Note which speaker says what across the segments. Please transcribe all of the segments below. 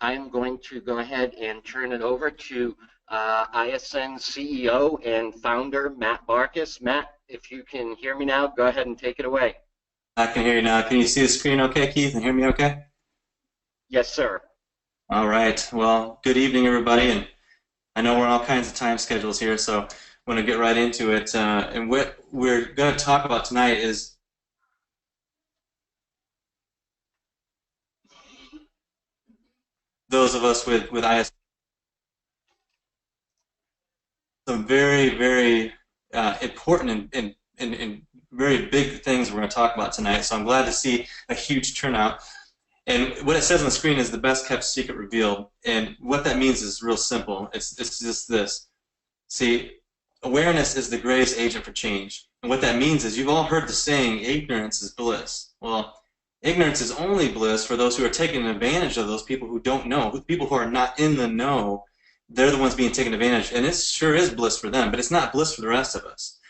Speaker 1: I'm going to go ahead and turn it over to ISN CEO and founder, Matt Barkus. Matt, if you can hear me now, go ahead and take it away.
Speaker 2: I can hear you now. Can you see the screen okay, Keith, and hear me okay?
Speaker 1: Yes, sir.
Speaker 2: All right. Well, good evening, everybody. And I know we're on all kinds of time schedules here, so I want to get right into it. And what we're going to talk about tonight is those of us with ISN, some very, very important and very big things we're going to talk about tonight. So I'm glad to see a huge turnout. And what it says on the screen is the best kept secret revealed. And what that means is real simple. It's just this. See, awareness is the greatest agent for change. And what that means is you've all heard the saying, ignorance is bliss. Well, ignorance is only bliss for those who are taking advantage of those people who don't know. People who are not in the know, they're the ones being taken advantage. And it sure is bliss for them, but it's not bliss for the rest of us.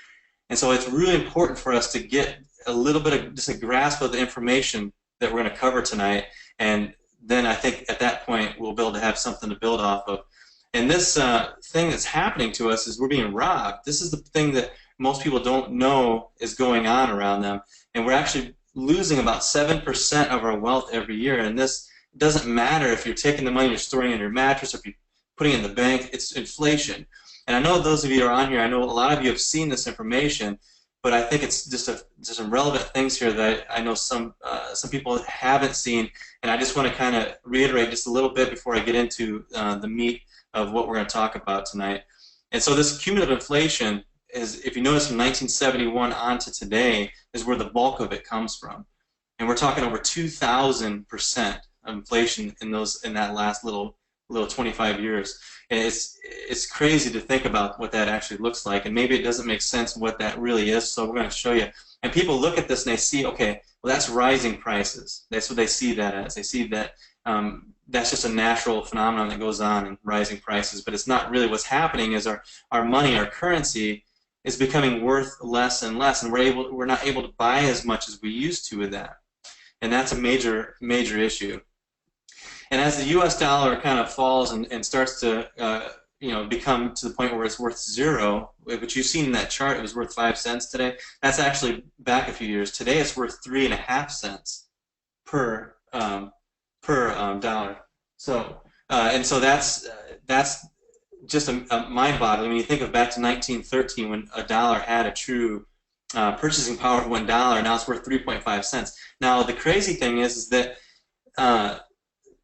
Speaker 2: And so it's really important for us to get a little bit of just a grasp of the information that we're going to cover tonight, and then I think at that point we'll be able to have something to build off of. And this thing that's happening to us is we're being robbed. This is the thing that most people don't know is going on around them, and we're actually losing about 7% of our wealth every year. And this doesn't matter if you're taking the money you're storing in your mattress or if you're putting it in the bank. It's inflation. And I know those of you who are on here, I know a lot of you have seen this information, but I think it's just some relevant things here that I know some people haven't seen, and I just want to kind of reiterate just a little bit before I get into the meat of what we're going to talk about tonight. And so this cumulative inflation is, if you notice, from 1971 on to today, is where the bulk of it comes from, and we're talking over 2,000% of inflation in that last little 25 years. And it's crazy to think about what that actually looks like, and maybe it doesn't make sense what that really is, so we're going to show you. And people look at this and they see, okay, well, that's rising prices. That's what they see that as. They see that that's just a natural phenomenon that goes on in rising prices, but it's not really. What's happening is our money, our currency, is becoming worth less and less, and we're not able to buy as much as we used to with that. And that's a major issue. And as the U.S. dollar kind of falls and starts to become to the point where it's worth zero, which you've seen in that chart, it was worth 5 cents today. That's actually back a few years. Today it's worth 3.5 cents per dollar. So and so that's just a mind-boggling when you think of back to 1913 when a dollar had a true purchasing power of $1. Now it's worth 3.5 cents. Now the crazy thing is that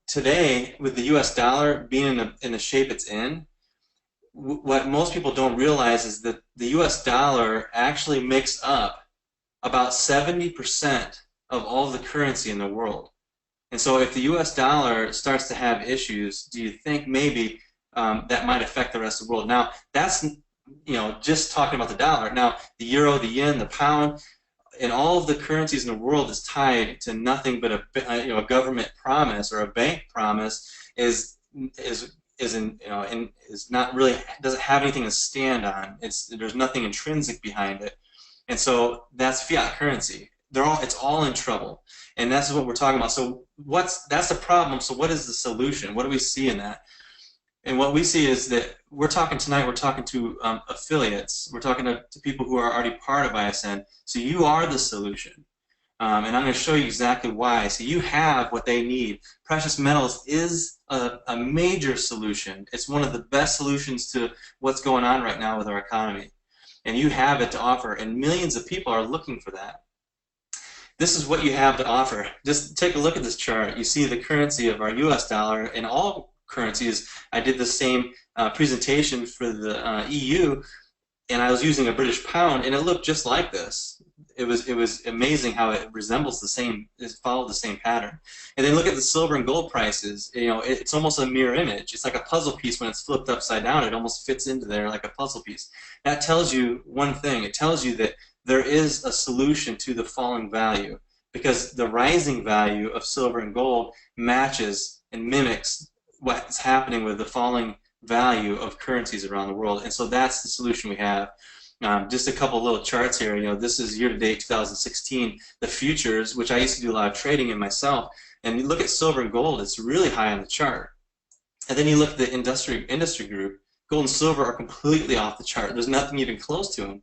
Speaker 2: today, with the U.S. dollar being in the shape it's in, what most people don't realize is that the U.S. dollar actually makes up about 70% of all the currency in the world. And so if the U.S. dollar starts to have issues, do you think maybe that might affect the rest of the world? Now, that's just talking about the dollar. Now, the euro, the yen, the pound, and all of the currencies in the world is tied to nothing but a government promise or a bank promise is not really, doesn't have anything to stand on. There's nothing intrinsic behind it, and so that's fiat currency. It's all in trouble, and that's what we're talking about. So that's the problem. So what is the solution? What do we see in that? And what we see is that we're talking to affiliates. We're talking to people who are already part of ISN. So you are the solution. And I'm going to show you exactly why. So you have what they need. Precious metals is a major solution. It's one of the best solutions to what's going on right now with our economy. And you have it to offer, and millions of people are looking for that. This is what you have to offer. Just take a look at this chart. You see the currency of our U.S. dollar and all currencies. I did the same presentation for the EU, and I was using a British pound, and it looked just like this. It was amazing how it resembles it followed the same pattern. And then look at the silver and gold prices. It's almost a mirror image. It's like a puzzle piece when it's flipped upside down. It almost fits into there like a puzzle piece. That tells you one thing. It tells you that there is a solution to the falling value, because the rising value of silver and gold matches and mimics what's happening with the falling value of currencies around the world. And so that's the solution we have. Just a couple little charts here. This is year-to-date 2016. The futures, which I used to do a lot of trading in myself, and you look at silver and gold, it's really high on the chart. And then you look at the industry group, gold and silver are completely off the chart. There's nothing even close to them.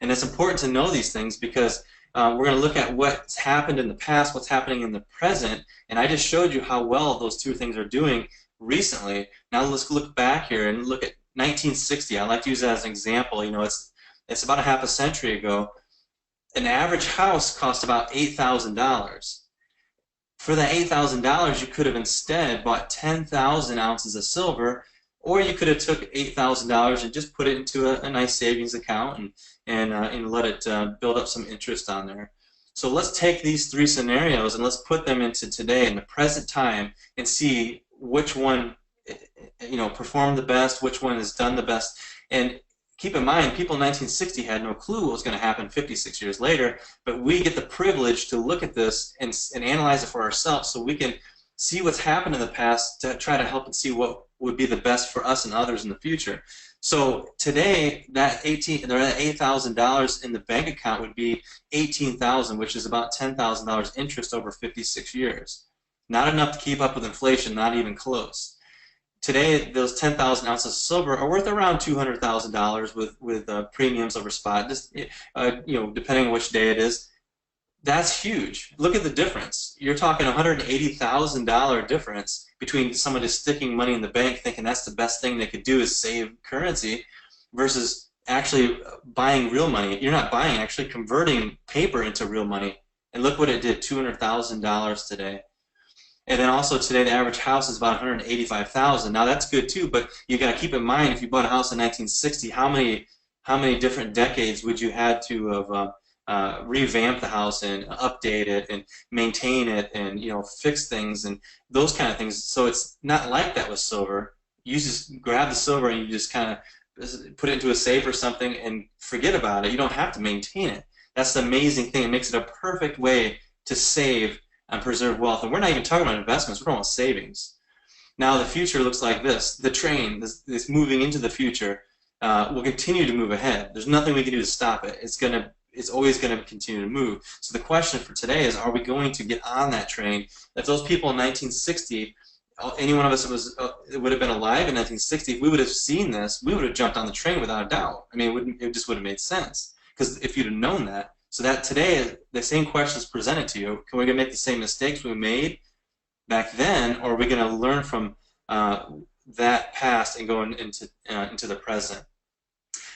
Speaker 2: And it's important to know these things because we're going to look at what's happened in the past, what's happening in the present, and I just showed you how well those two things are doing recently. Now let's look back here and look at 1960. I like to use that as an example. You know, it's about a half a century ago. An average house cost about $8,000. For that $8,000, you could have instead bought 10,000 ounces of silver, or you could have took $8,000 and just put it into a nice savings account and let it build up some interest on there. So let's take these three scenarios and let's put them into today in the present time and see which one performed the best, which one has done the best. And keep in mind, people in 1960 had no clue what was going to happen 56 years later, but we get the privilege to look at this and analyze it for ourselves so we can see what's happened in the past to try to help and see what would be the best for us and others in the future. So today, that $8,000 in the bank account would be $18,000, which is about $10,000 interest over 56 years. Not enough to keep up with inflation, not even close. Today, those 10,000 ounces of silver are worth around $200,000 with premiums over spot, just depending on which day it is. That's huge. Look at the difference. You're talking $180,000 difference between someone just sticking money in the bank thinking that's the best thing they could do is save currency versus actually buying real money. You're not buying, actually converting paper into real money. And look what it did, $200,000 today. And then also today the average house is about $185,000. Now that's good too, but you got to keep in mind if you bought a house in 1960, how many different decades would you had to have revamp the house and update it and maintain it and fix things and those kind of things. So it's not like that with silver. You just grab the silver and you just kind of put it into a safe or something and forget about it. You don't have to maintain it. That's the amazing thing. It makes it a perfect way to save and preserve wealth. And we're not even talking about investments. We're talking about savings. Now the future looks like this. The train, this moving into the future, will continue to move ahead. There's nothing we can do to stop it. It's always going to continue to move. So the question for today is, are we going to get on that train? If those people in 1960, any one of us would have been alive in 1960, if we would have seen this, we would have jumped on the train without a doubt. I mean, it just would have made sense. Because if you'd have known that, so that today the same question is presented to you. Can we make the same mistakes we made back then, or are we going to learn from that past and go into the present?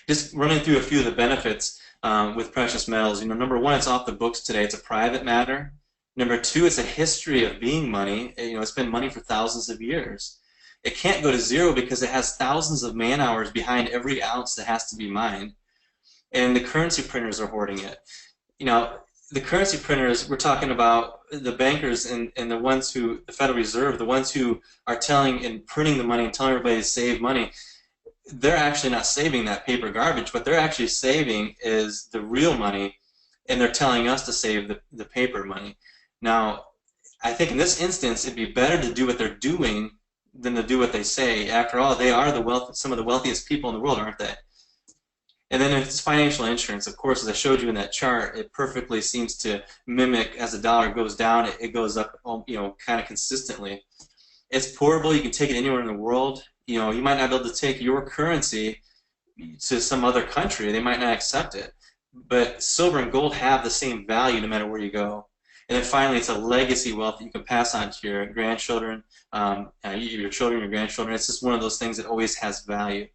Speaker 2: Just running through a few of the benefits with precious metals. Number one, it's off the books today. It's a private matter. Number two, it's a history of being money. It's been money for thousands of years. It can't go to zero because it has thousands of man hours behind every ounce that has to be mined. And the currency printers are hoarding it. The currency printers, we're talking about the bankers and the ones who, the Federal Reserve, the ones who are telling and printing the money and telling everybody to save money. They're actually not saving that paper garbage. What they're actually saving is the real money, and they're telling us to save the paper money. Now, I think in this instance, it'd be better to do what they're doing than to do what they say. After all, they are some of the wealthiest people in the world, aren't they? And then if it's financial insurance, of course, as I showed you in that chart, it perfectly seems to mimic as the dollar goes down, it goes up, kind of consistently. It's portable. You can take it anywhere in the world. You might not be able to take your currency to some other country. They might not accept it. But silver and gold have the same value no matter where you go. And then finally, it's a legacy wealth that you can pass on to your grandchildren, your children, your grandchildren. It's just one of those things that always has value.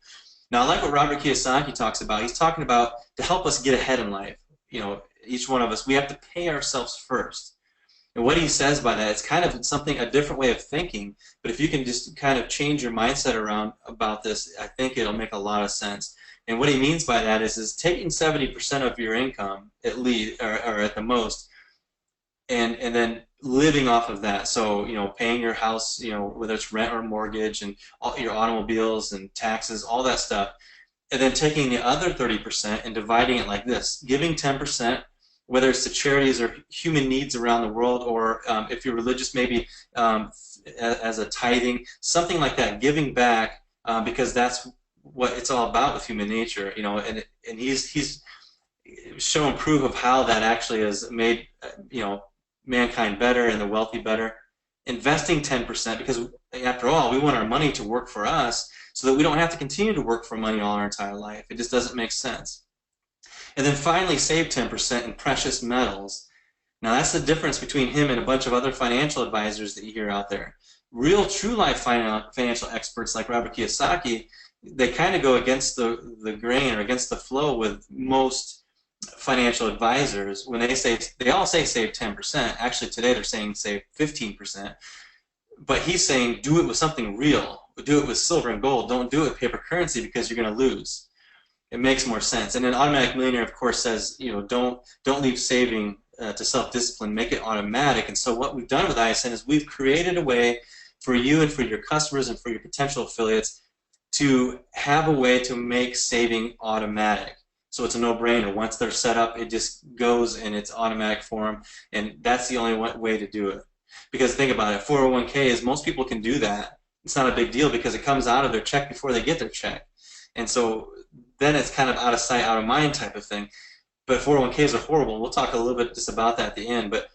Speaker 2: Now, I like what Robert Kiyosaki talks about. He's talking about to help us get ahead in life. Each one of us, we have to pay ourselves first. And what he says by that, it's kind of a different way of thinking, but if you can just kind of change your mindset around about this, I think it'll make a lot of sense. And what he means by that is taking 70% of your income, at least, or at the most, and then living off of that. So, paying your house, whether it's rent or mortgage, and all your automobiles and taxes, all that stuff, and then taking the other 30% and dividing it like this, giving 10%, whether it's to charities or human needs around the world, or if you're religious, maybe as a tithing, something like that, giving back, because that's what it's all about with human nature, and he's shown proof of how that actually has made, mankind better and the wealthy better. investing 10%, because after all, we want our money to work for us so that we don't have to continue to work for money all our entire life. It just doesn't make sense. And then finally, save 10% in precious metals. Now that's the difference between him and a bunch of other financial advisors that you hear out there. Real true life financial experts like Robert Kiyosaki, they kind of go against the grain or against the flow with most financial advisors when they all say save 10%. Actually today they're saying save 15%. But he's saying do it with something real. Do it with silver and gold. Don't do it with paper currency because you're going to lose. It makes more sense. And then Automatic Millionaire, of course, says, don't leave saving to self-discipline. Make it automatic. And so what we've done with ISN is we've created a way for you and for your customers and for your potential affiliates to have a way to make saving automatic. So it's a no-brainer. Once they're set up, it just goes in its automatic form, and that's the only way to do it. Because think about it, 401ks, most people can do that. It's not a big deal because it comes out of their check before they get their check. And so then it's kind of out of sight, out of mind type of thing. But 401ks are horrible. We'll talk a little bit just about that at the end. But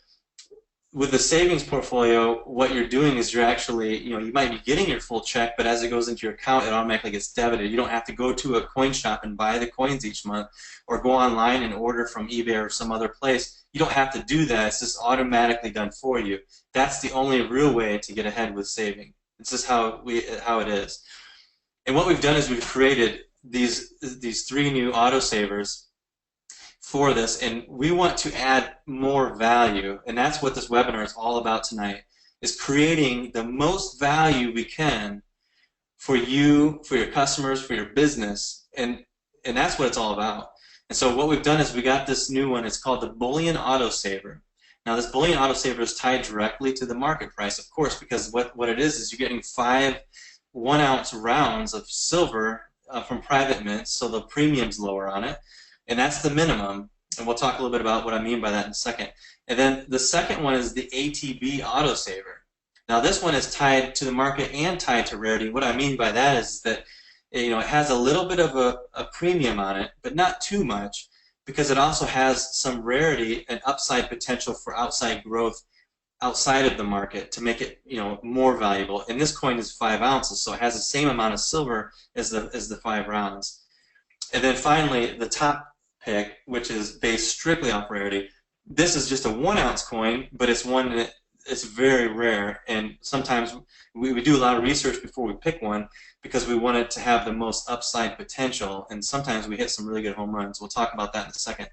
Speaker 2: with the savings portfolio, what you're doing is you're actually, you might be getting your full check, but as it goes into your account, it automatically gets debited. You don't have to go to a coin shop and buy the coins each month or go online and order from eBay or some other place. You don't have to do that. It's just automatically done for you. That's the only real way to get ahead with saving. It's just how it is. And what we've done is we've created these 3 new autosavers for this, and we want to add more value, and that's what this webinar is all about tonight, is creating the most value we can for you, for your customers, for your business, and that's what it's all about. And so what we've done is we got this new one. It's called the Bullion Autosaver. Now this Bullion Autosaver is tied directly to the market price, of course, because what it is you're getting 5 1-ounce rounds of silver from private mints, so the premium's lower on it. And that's the minimum, and we'll talk a little bit about what I mean by that in a second. And then the second one is the ATB Autosaver. Now this one is tied to the market and tied to rarity. What I mean by that is that it has a little bit of a premium on it, but not too much, because it also has some rarity and upside potential for outside growth outside of the market to make it more valuable. And this coin is 5 ounces, so it has the same amount of silver as the 5 rounds. And then finally, the top pick, which is based strictly off rarity. This is just a 1-ounce coin, but it's one that it's very rare, and sometimes we do a lot of research before we pick one because we want it to have the most upside potential, and sometimes we hit some really good home runs. We'll talk about that in a second.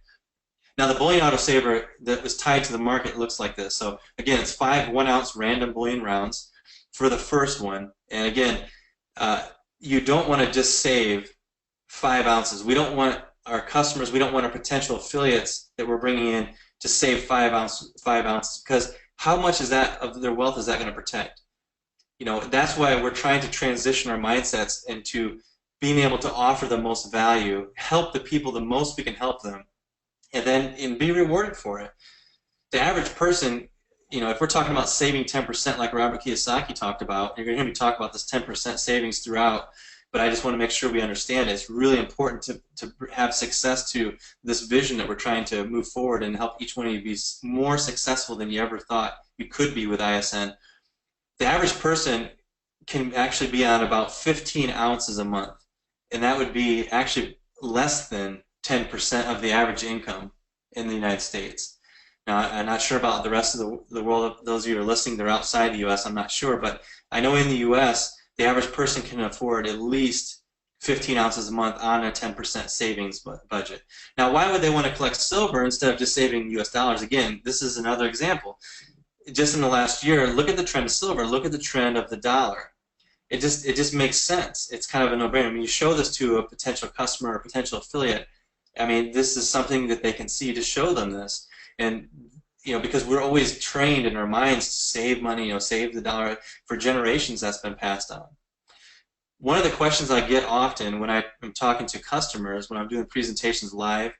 Speaker 2: Now the Bullion Autosaver that is tied to the market looks like this. So again, it's 5 1-ounce random bullion rounds for the first one, and again, you don't want to just save 5 ounces. We don't want our customers, we don't want our potential affiliates that we're bringing in to save 5 ounces, because how much is that of their wealth is that going to protect? That's why we're trying to transition our mindsets into being able to offer the most value, help the people the most we can help them, and be rewarded for it. The average person, if we're talking about saving 10% like Robert Kiyosaki talked about, you're going to hear me talk about this 10% savings throughout, but I just want to make sure we understand it. It's really important to have success to this vision that we're trying to move forward and help each one of you be more successful than you ever thought you could be with ISN. The average person can actually be on about 15 ounces a month, and that would be actually less than 10% of the average income in the United States. Now, I'm not sure about the rest of the world. Those of you who are listening, they're outside the U.S., I'm not sure, but I know in the U.S., the average person can afford at least 15 ounces a month on a 10% savings budget. Now, why would they want to collect silver instead of just saving U.S. dollars? Again, this is another example. Just in the last year, look at the trend of silver, look at the trend of the dollar. It just makes sense. It's kind of a no-brainer. I mean, you show this to a potential customer or potential affiliate, I mean, this is something that they can see to show them this. And because we're always trained in our minds to save money, save the dollar. For generations, that's been passed on. One of the questions I get often when I'm talking to customers, when I'm doing presentations live,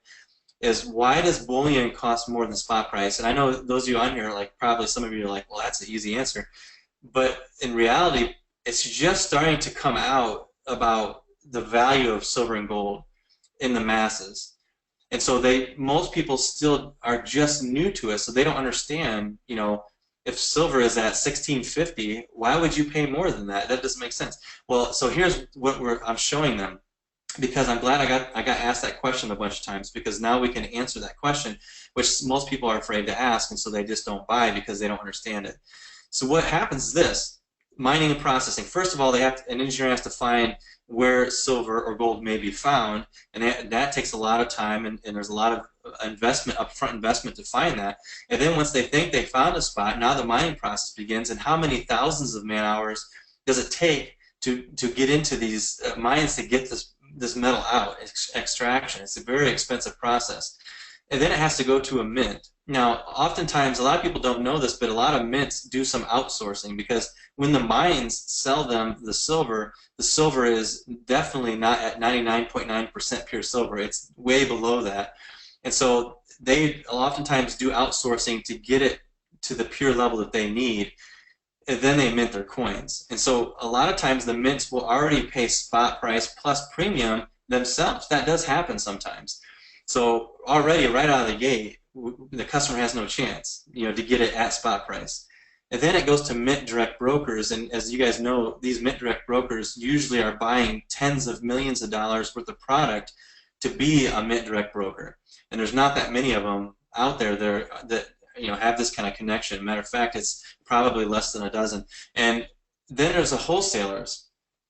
Speaker 2: is why does bullion cost more than spot price? And I know those of you on here, probably some of you are like, well, that's an easy answer. But in reality, it's just starting to come out about the value of silver and gold in the masses. And so most people still are just new to it, so they don't understand, if silver is at 1650, why would you pay more than that? That doesn't make sense. Well, so here's what I'm showing them, because I'm glad I got asked that question a bunch of times, because now we can answer that question, which most people are afraid to ask, and so they just don't buy because they don't understand it. So what happens is this: mining and processing. First of all, an engineer has to find where silver or gold may be found, and that takes a lot of time, and there's a lot of upfront investment to find that. And then once they think they found a spot, now the mining process begins. And how many thousands of man hours does it take to get into these mines to get this metal out? Extraction. It's a very expensive process. And then it has to go to a mint. Now, oftentimes, a lot of people don't know this, but a lot of mints do some outsourcing, because when the mines sell them the silver is definitely not at 99.9% pure silver. It's way below that. And so they oftentimes do outsourcing to get it to the pure level that they need, and then they mint their coins. And so a lot of times the mints will already pay spot price plus premium themselves. That does happen sometimes. So already right out of the gate, the customer has no chance, to get it at spot price. And then it goes to mint direct brokers, and as you guys know, these mint direct brokers usually are buying tens of millions of dollars worth of product to be a mint direct broker. And there's not that many of them out there that have this kind of connection. Matter of fact, it's probably less than a dozen. And then there's the wholesalers,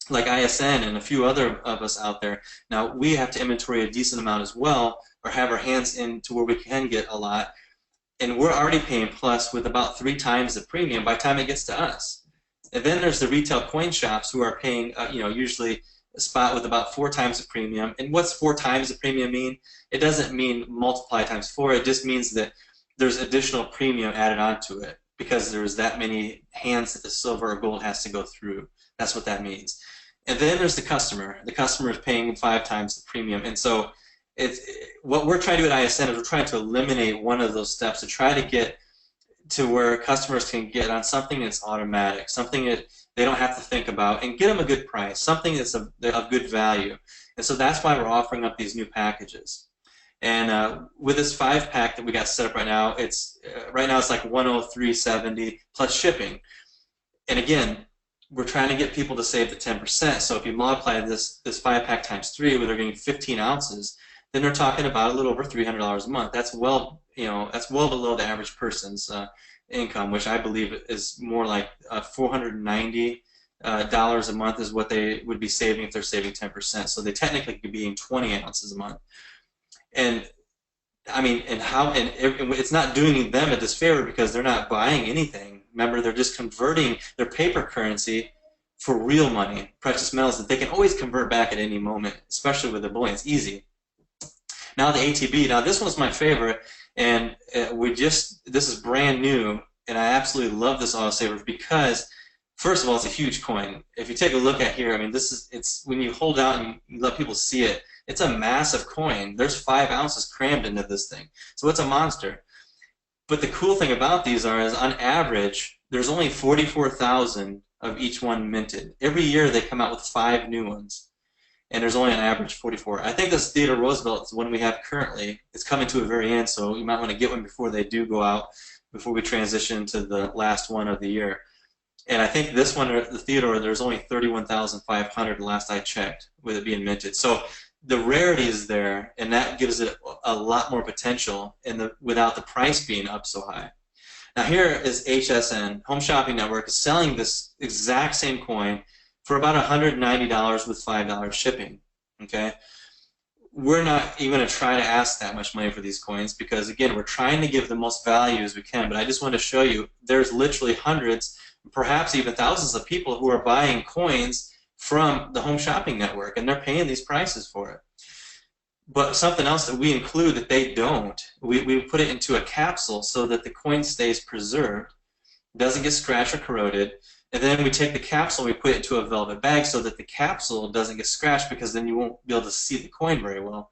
Speaker 2: like ISN and a few other of us out there. Now, we have to inventory a decent amount as well, or have our hands in to where we can get a lot. And we're already paying plus with about 3 times the premium by the time it gets to us. And then there's the retail coin shops who are paying, usually a spot with about 4 times the premium. And what's 4 times the premium mean? It doesn't mean multiply times 4. It just means that there's additional premium added onto it because there's that many hands that the silver or gold has to go through. That's what that means. And then there's the customer. The customer is paying 5 times the premium. And so what we're trying to do at ISN is we're trying to eliminate one of those steps to try to get to where customers can get on something that's automatic, something that they don't have to think about, and get them a good price, something that's of good value. And so that's why we're offering up these new packages. And with this 5-pack that we got set up right now, it's like $103.70 plus shipping. And again, we're trying to get people to save the 10%. So if you multiply this 5-pack times 3, where they're getting 15 ounces, then they're talking about a little over $300 a month. That's well below the average person's income, which I believe is more like $490 a month is what they would be saving if they're saving 10%. So they technically could be in 20 ounces a month. And I mean, and it's not doing them a disfavor because they're not buying anything. Remember, they're just converting their paper currency for real money, precious metals that they can always convert back at any moment, especially with the bullion. It's easy. Now the ATB. Now this one's my favorite, and this is brand new, and I absolutely love this autosaver because, first of all, it's a huge coin. If you take a look at here, I mean, it's when you hold out and you let people see it, it's a massive coin. There's 5 ounces crammed into this thing, so it's a monster. But the cool thing about these is, on average, there's only 44,000 of each one minted. Every year they come out with 5 new ones, and there's only an average 44. I think this Theodore Roosevelt is the one we have currently. It's coming to a very end, so you might want to get one before they do go out, before we transition to the last one of the year. And I think this one, the Theodore, there's only 31,500 last I checked with it being minted. So the rarity is there, and that gives it a lot more potential without the price being up so high. Now here is HSN, Home Shopping Network, is selling this exact same coin for about $190 with $5 shipping. Okay, we're not even going to try to ask that much money for these coins because, again, we're trying to give the most value as we can. But I just want to show you there's literally hundreds, perhaps even thousands of people who are buying coins from the Home Shopping Network, and they're paying these prices for it. But something else that we include that they don't, we put it into a capsule so that the coin stays preserved, doesn't get scratched or corroded, and then we take the capsule and we put it into a velvet bag so that the capsule doesn't get scratched, because then you won't be able to see the coin very well.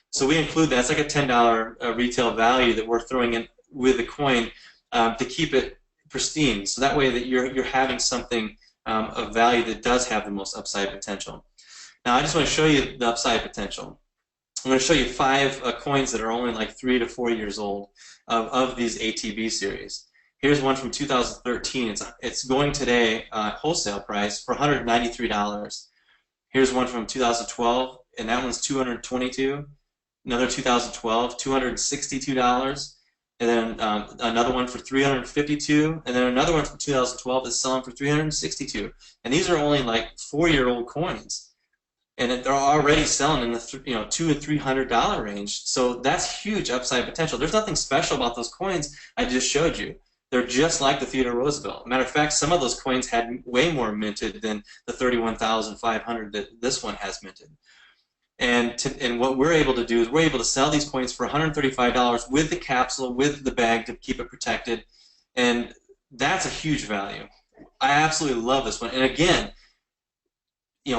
Speaker 2: So we include that. It's like a $10 retail value that we're throwing in with the coin to keep it pristine, so that way that you're having something of value that does have the most upside potential. Now I just want to show you the upside potential. I'm going to show you 5 coins that are only like 3 to 4 years old of these ATB series. Here's one from 2013. It's going today wholesale price for $193. Here's one from 2012, and that one's $222. Another 2012, $262. And then another one for $352, and then another one from 2012 is selling for $362. And these are only like 4-year-old coins, and they're already selling in the $200 to $300 range. So that's huge upside potential. There's nothing special about those coins I just showed you. They're just like the Theodore Roosevelt. Matter of fact, some of those coins had way more minted than the 31,500 that this one has minted. And what we're able to do is we're able to sell these coins for $135 with the capsule, with the bag to keep it protected, and that's a huge value. I absolutely love this one. And again,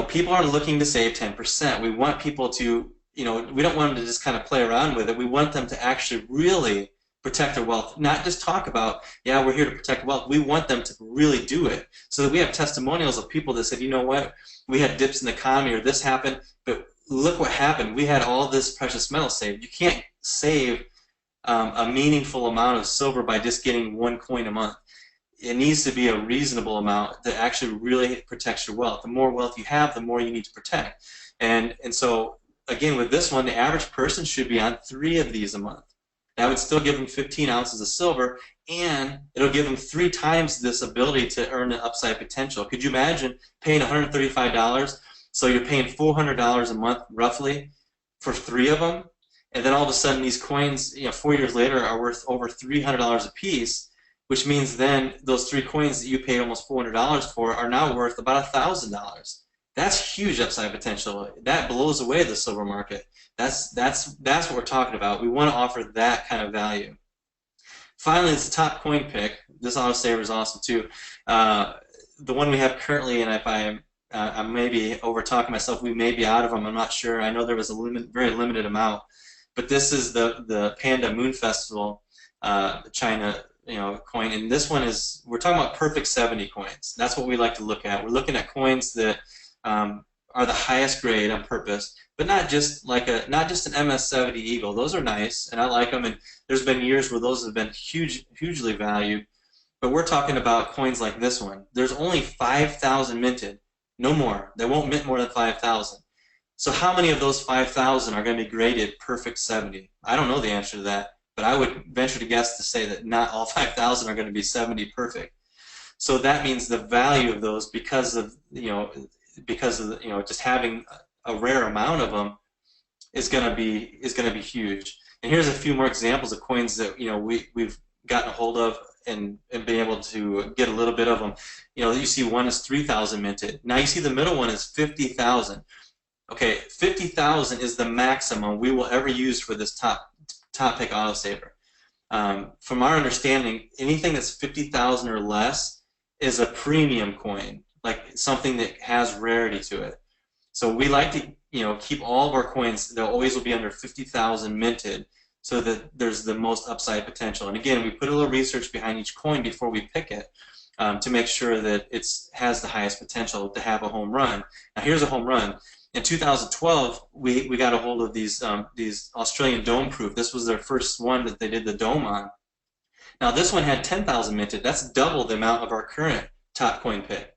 Speaker 2: people are looking to save 10%. We want people to, we don't want them to just kind of play around with it. We want them to actually really protect their wealth, not just talk about, yeah, we're here to protect wealth. We want them to really do it, so that we have testimonials of people that said, you know what, we had dips in the economy or this happened, but look what happened. We had all this precious metal saved. You can't save a meaningful amount of silver by just getting one coin a month. It needs to be a reasonable amount that actually really protects your wealth. The more wealth you have, the more you need to protect. And so, again, with this one, the average person should be on 3 of these a month. That would still give them 15 ounces of silver, and it'll give them 3 times this ability to earn the upside potential. Could you imagine paying $135? So you're paying $400 a month, roughly, for 3 of them, and then all of a sudden these coins, 4 years later, are worth over $300 a piece, which means then those 3 coins that you paid almost $400 for are now worth about $1,000. That's huge upside potential. That blows away the silver market. That's what we're talking about. We want to offer that kind of value. Finally, it's the top coin pick. This autosaver is awesome too. The one we have currently, and if I may be over talking myself, we may be out of them. I'm not sure. I know there was a very limited amount, but this is the Panda Moon Festival China coin, and this one is, we're talking about perfect 70 coins. That's what we like to look at. We're looking at coins that are the highest grade on purpose, but not just an MS-70 Eagle. Those are nice, and I like them, and there's been years where those have been hugely valued. But we're talking about coins like this one. There's only 5,000 minted, no more. They won't mint more than 5,000. So how many of those 5,000 are going to be graded perfect 70? I don't know the answer to that, but I would venture to guess to say that not all 5,000 are going to be 70 perfect. So that means the value of those, because of just having a rare amount of them, is going to be huge. And here's a few more examples of coins that we've gotten a hold of and been able to get a little bit of them. You see one is 3,000 minted. Now you see the middle one is 50,000. Okay, 50,000 is the maximum we will ever use for this top pick autosaver. From our understanding, anything that's 50,000 or less is a premium coin, like something that has rarity to it. So we like to keep all of our coins, they'll always will be under 50,000 minted, so that there's the most upside potential. And again, we put a little research behind each coin before we pick it to make sure that it has the highest potential to have a home run. Now here's a home run. In 2012, we got a hold of these Australian dome proof. This was their first one that they did the dome on. Now this one had 10,000 minted. That's double the amount of our current top coin pick.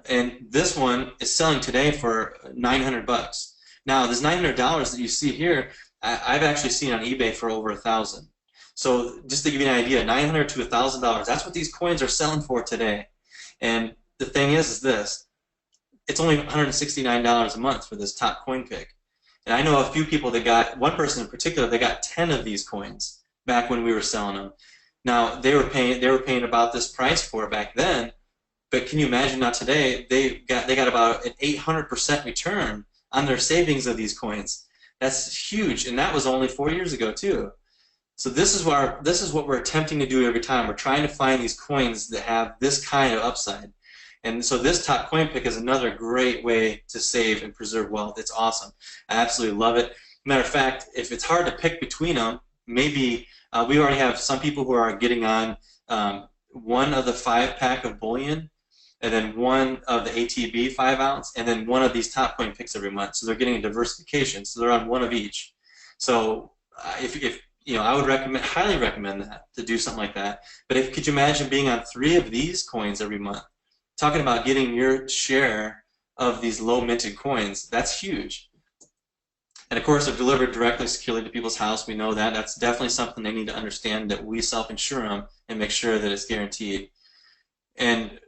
Speaker 2: And this one is selling today for $900. Now this $900 that you see here, I've actually seen on eBay for over $1,000. So just to give you an idea, $900 to $1,000. That's what these coins are selling for today. And the thing is this: it's only $169 a month for this top coin pick. And I know a few people that got, one person in particular, they got 10 of these coins back when we were selling them. Now they were paying about this price for it back then. But can you imagine now today they got about an 800% return on their savings of these coins. That's huge, and that was only 4 years ago too. So this is what we're attempting to do every time. We're trying to find these coins that have this kind of upside. And so this top coin pick is another great way to save and preserve wealth. It's awesome. I absolutely love it. Matter of fact, if it's hard to pick between them, maybe we already have some people who are getting on one of the 5-pack of bullion, and then one of the ATB 5-ounce, and then one of these top coin picks every month. So they're getting a diversification. So they're on one of each. So if I would highly recommend that, to do something like that. But could you imagine being on 3 of these coins every month? Talking about getting your share of these low minted coins, that's huge. And of course, they're delivered directly, securely to people's house. We know that. That's definitely something they need to understand, that we self-insure them and make sure that it's guaranteed. And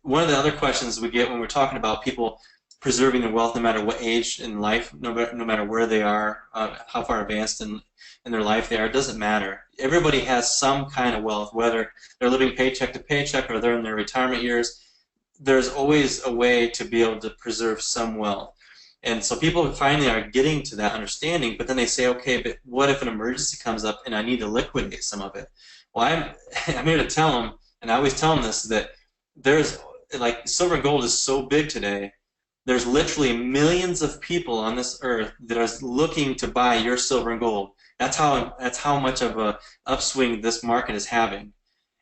Speaker 2: one of the other questions we get when we're talking about people preserving their wealth no matter what age in life, no matter where they are, how far advanced in their life they are, it doesn't matter. Everybody has some kind of wealth, whether they're living paycheck to paycheck or they're in their retirement years. There's always a way to be able to preserve some wealth. And so people finally are getting to that understanding, but then they say, okay, but what if an emergency comes up and I need to liquidate some of it? Well, I'm here to tell them, and I always tell them this, that there's, like, silver and gold is so big today, there's literally millions of people on this earth that are looking to buy your silver and gold. That's how much of a upswing this market is having.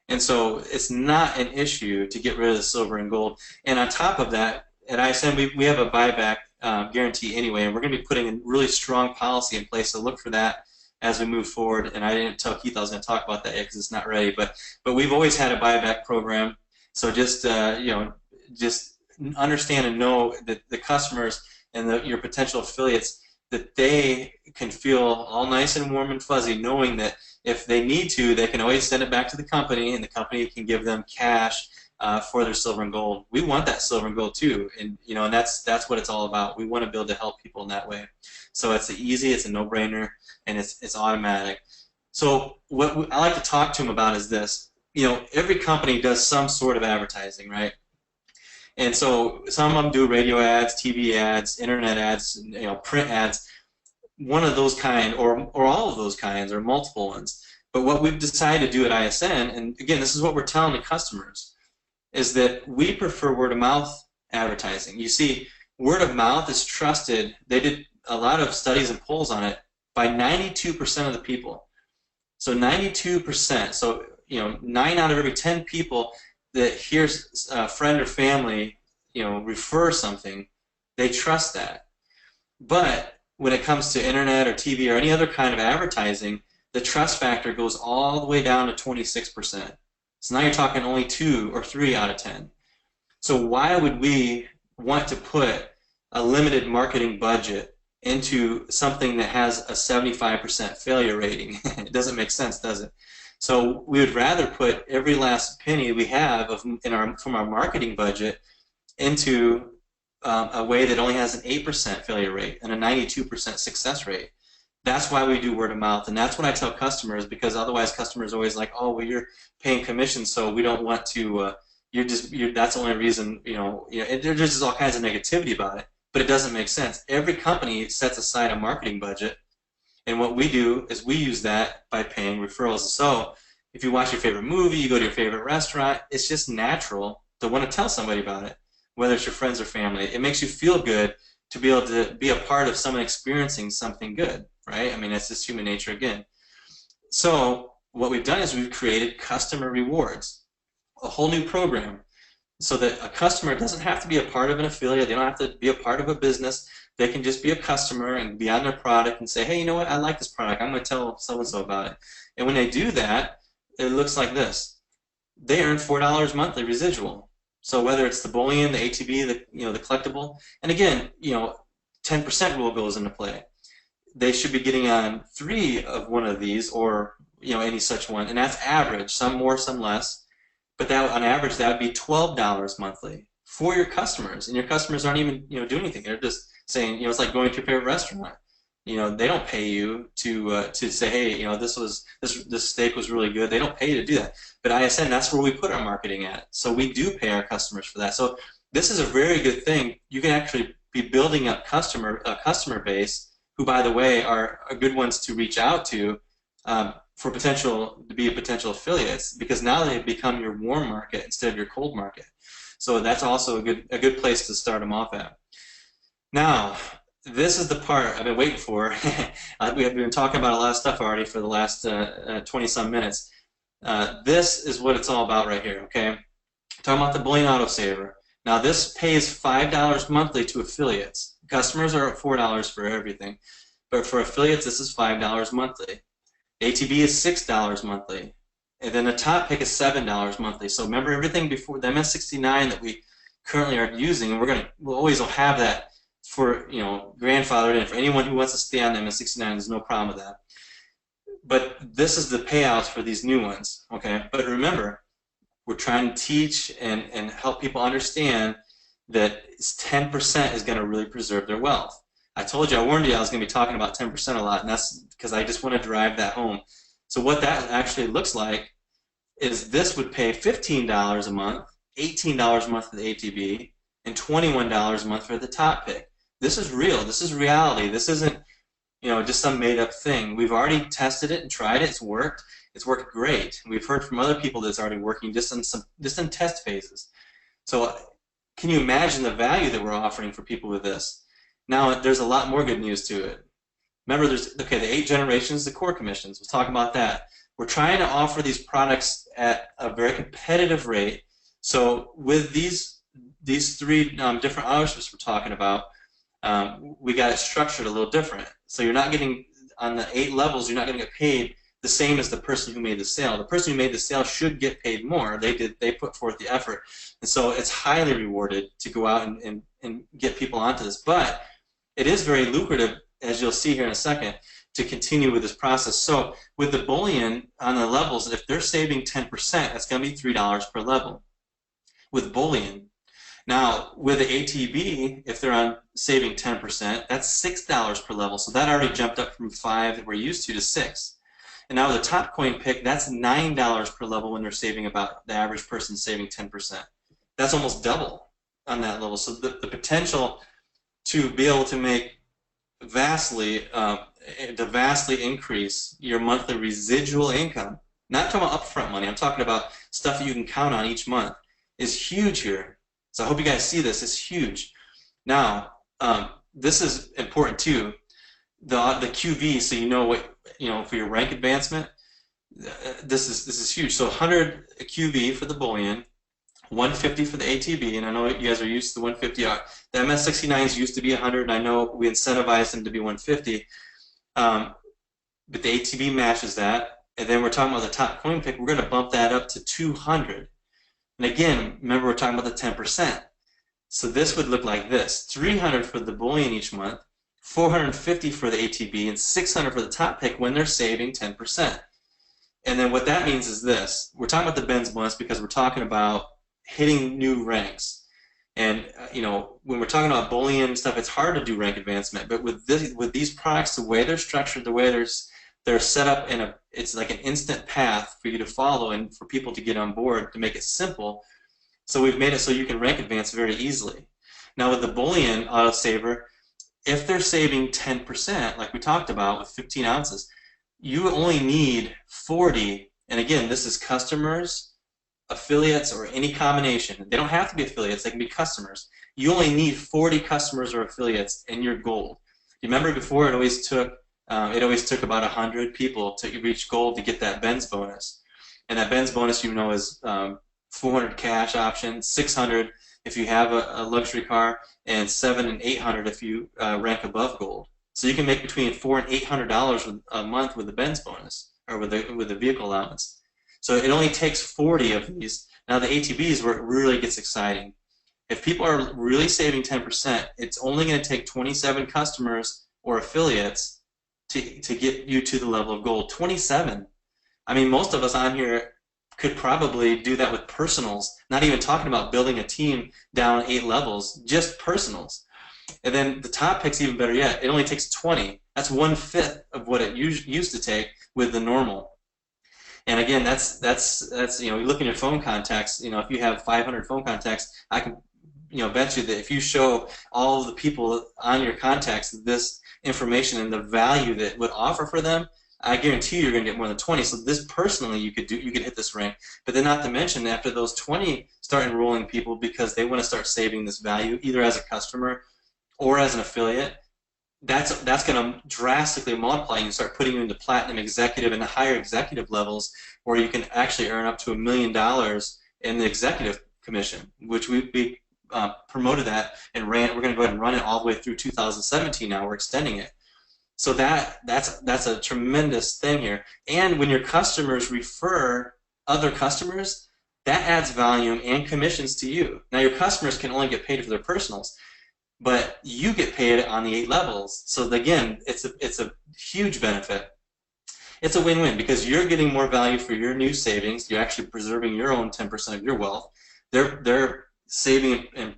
Speaker 2: And so it's not an issue to get rid of the silver and gold. And on top of that, at ISN, we have a buyback guarantee anyway, and we're going to be putting a really strong policy in place to look for that as we move forward. And I didn't tell Keith I was going to talk about that yet because it's not ready, but we've always had a buyback program. So just just understand and know that the customers and your potential affiliates, that they can feel all nice and warm and fuzzy, knowing that if they need to, they can always send it back to the company, and the company can give them cash for their silver and gold. We want that silver and gold too, and and that's what it's all about. We want to be able to help people in that way. So it's easy, it's a no-brainer, and it's automatic. So what I like to talk to them about is this. Every company does some sort of advertising, right? And so some of them do radio ads, TV ads, internet ads, print ads, one of those kind, or all of those kinds, or multiple ones. But what we've decided to do at ISN, and again, this is what we're telling the customers, is that we prefer word-of-mouth advertising. You see, word of mouth is trusted. They did a lot of studies and polls on it by 92% of the people. So 92%. So 9 out of every 10 people that hears a friend or family, refer something, they trust that. But when it comes to internet or TV or any other kind of advertising, the trust factor goes all the way down to 26%. So now you're talking only 2 or 3 out of 10. So why would we want to put a limited marketing budget into something that has a 75% failure rating? It doesn't make sense, does it? So we would rather put every last penny we have from our marketing budget into a way that only has an 8% failure rate and a 92% success rate. That's why we do word of mouth, and that's what I tell customers, because otherwise customers are always like, oh, well, you're paying commission, so we don't want to. That's the only reason. There's just all kinds of negativity about it, but it doesn't make sense. Every company sets aside a marketing budget, and what we do is we use that by paying referrals. So if you watch your favorite movie, you go to your favorite restaurant, it's just natural to want to tell somebody about it, whether it's your friends or family. It makes you feel good to be able to be a part of someone experiencing something good, right? I mean, that's just human nature again. So what we've done is we've created customer rewards, a whole new program, so that a customer doesn't have to be a part of an affiliate. They don't have to be a part of a business. They can just be a customer and be on their product and say, hey, you know what? I like this product. I'm going to tell so-and-so about it. And when they do that, it looks like this. They earn $4 monthly residual. So whether it's the bullion, the ATB, the collectible, and again, 10% rule goes into play. They should be getting on 3 of one of these, or any such one, and that's average. Some more, some less, but that on average that would be $12 monthly for your customers, and your customers aren't even doing anything. They're just saying, it's like going to your favorite restaurant. They don't pay you to say, hey, this steak was really good. They don't pay you to do that. But ISN, that's where we put our marketing at. So we do pay our customers for that. So this is a very good thing. You can actually be building up a customer base who, by the way, are good ones to reach out to to be potential affiliates, because now they've become your warm market instead of your cold market. So that's also a good place to start them off at. Now, this is the part I've been waiting for. We've been talking about a lot of stuff already for the last 20-some minutes. This is what it's all about right here, okay? Talking about the Bullion Autosaver. Now, this pays $5 monthly to affiliates. Customers are at $4 for everything. But for affiliates, this is $5 monthly. ATB is $6 monthly. And then the top pick is $7 monthly. So remember everything before the MS69 that we currently are using, and we'll always have that for, grandfathered in. For anyone who wants to stay on the MS69, there's no problem with that. But this is the payouts for these new ones, okay? But remember, we're trying to teach and help people understand that 10% is going to really preserve their wealth. I told you, I warned you I was going to be talking about 10% a lot, and that's because I just want to drive that home. So what that actually looks like is this would pay $15 a month, $18 a month for the ATB, and $21 a month for the top pick. This is real. This is reality. This isn't, just some made-up thing. We've already tested it and tried it. It's worked. It's worked great. We've heard from other people that it's already working just in test phases. So can you imagine the value that we're offering for people with this? Now, there's a lot more good news to it. Remember, the 8 generations, the core commissions. We'll talk about that. We're trying to offer these products at a very competitive rate. So with these 3 different ownerships we're talking about, we got it structured a little different. So you're not getting, on the 8 levels, you're not going to get paid the same as the person who made the sale. The person who made the sale should get paid more. They put forth the effort. And so it's highly rewarded to go out and get people onto this. But it is very lucrative, as you'll see here in a second, to continue with this process. So with the bullion on the levels, if they're saving 10%, that's going to be $3 per level with bullion. Now, with the ATB, if they're on saving 10%, that's $6 per level. So that already jumped up from 5 that we're used to 6. And now with the top coin pick, that's $9 per level when they're saving about, the average person saving 10%. That's almost double on that level. So the potential to be able to make vastly increase your monthly residual income, not talking about upfront money, I'm talking about stuff that you can count on each month, is huge here. So I hope you guys see this. It's huge. Now, this is important too. The QV, so you know what, for your rank advancement, this is huge. So 100 QV for the bullion, 150 for the ATB, and I know you guys are used to the 150. The MS69s used to be 100, and I know we incentivized them to be 150. But the ATB matches that, and then we're talking about the top coin pick. We're going to bump that up to 200. And again, remember we're talking about the 10%. So this would look like this: 300 for the bullion each month, 450 for the ATB, and 600 for the top pick when they're saving 10%. And then what that means is this: we're talking about the Benz bonus because we're talking about hitting new ranks. And when we're talking about bullion and stuff, it's hard to do rank advancement. But with these products, the way they're structured, the way they're set up it's like an instant path for you to follow and for people to get on board to make it simple. So we've made it so you can rank advance very easily. Now with the bullion autosaver, if they're saving 10%, like we talked about with 15 ounces, you only need 40. And again, this is customers, affiliates, or any combination. They don't have to be affiliates, they can be customers. You only need 40 customers or affiliates and you're gold. You remember before it always took about 100 people to reach gold to get that Benz bonus. And that Benz bonus, is 400 cash option, 600 if you have a luxury car, and 700 and 800 if you rank above gold. So you can make between $400 and $800 a month with the Benz bonus, or with the vehicle allowance. So it only takes 40 of these. Now the ATB is where it really gets exciting. If people are really saving 10%, it's only going to take 27 customers or affiliates to get you to the level of gold. 27. I mean, most of us on here could probably do that with personals, not even talking about building a team down 8 levels, just personals. And then the top pick's even better yet. It only takes 20. That's 1/5 of what it used to take with the normal. And again, that's you look in your phone contacts. If you have 500 phone contacts, I can bet you that if you show all of the people on your contacts this information and the value that it would offer for them, I guarantee you're going to get more than 20. So this personally, you could hit this rank. But then not to mention, after those 20 start enrolling people because they want to start saving this value, either as a customer or as an affiliate, that's going to drastically multiply. You start putting you into platinum executive and the higher executive levels, where you can actually earn up to $1 million in the executive commission, which we promoted that and ran. We're going to go ahead and run it all the way through 2017 now. We're extending it. So that's a tremendous thing here. And when your customers refer other customers, that adds volume and commissions to you. Now your customers can only get paid for their personals, but you get paid on the 8 levels. So again, it's a huge benefit. It's a win-win because you're getting more value for your new savings. You're actually preserving your own 10% of your wealth. They're saving and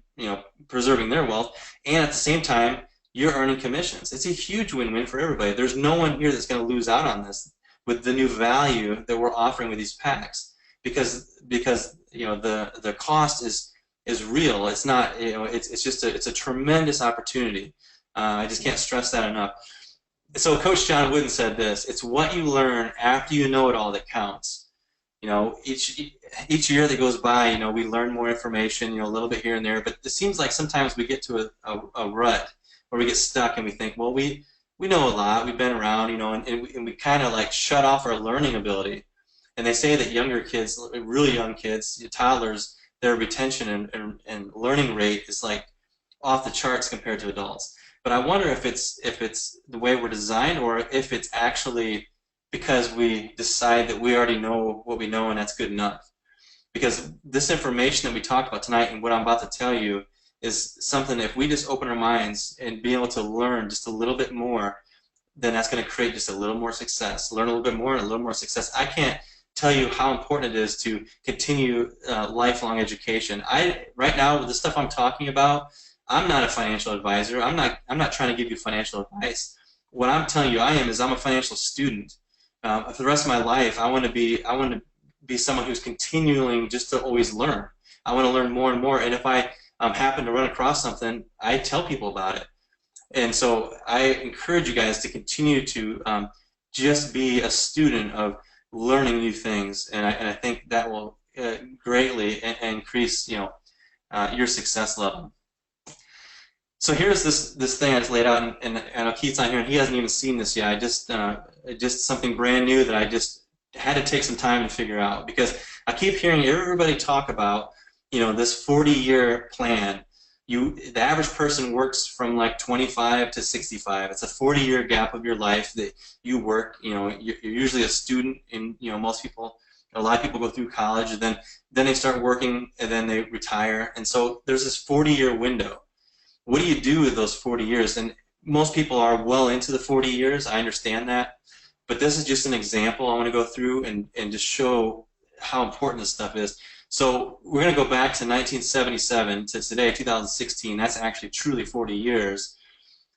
Speaker 2: preserving their wealth, and at the same time you're earning commissions. It's a huge win-win for everybody. There's no one here that's going to lose out on this with the new value that we're offering with these packs, because the cost is real. It's not, it's just it's a tremendous opportunity. I just can't stress that enough. So Coach John Wooden said this: it's what you learn after you know it all that counts. Each year that goes by, we learn more information, a little bit here and there, but it seems like sometimes we get to a rut where we get stuck and we think, well, we know a lot, we've been around, and we kind of like shut off our learning ability. And they say that younger kids, really young kids, toddlers, their retention and learning rate is like off the charts compared to adults. But I wonder if it's the way we're designed, or if it's actually because we decide that we already know what we know and that's good enough. Because this information that we talked about tonight and what I'm about to tell you is something that if we just open our minds and be able to learn just a little bit more, then that's going to create just a little more success. Learn a little bit more and a little more success. I can't tell you how important it is to continue lifelong education. Right now, with the stuff I'm talking about, I'm not a financial advisor. I'm not trying to give you financial advice. What I'm telling you I'm a financial student. For the rest of my life, I want to be someone who's continuing just to always learn. I want to learn more and more, and if I happen to run across something, I tell people about it. And so I encourage you guys to continue to just be a student of learning new things, and I think that will greatly increase your success level. So here's this thing I just laid out, and I know Keith's on here, and he hasn't even seen this yet. I just something brand new that I just had to take some time to figure out, because I keep hearing everybody talk about this 40-year plan. The average person works from like 25 to 65. It's a 40-year gap of your life that you work. You're usually a student, and a lot of people go through college, and then they start working, and then they retire. And so there's this 40-year window. What do you do with those 40 years? And most people are well into the 40 years. I understand that. But this is just an example I want to go through and just show how important this stuff is. So we're going to go back to 1977 to today, 2016. That's actually truly 40 years.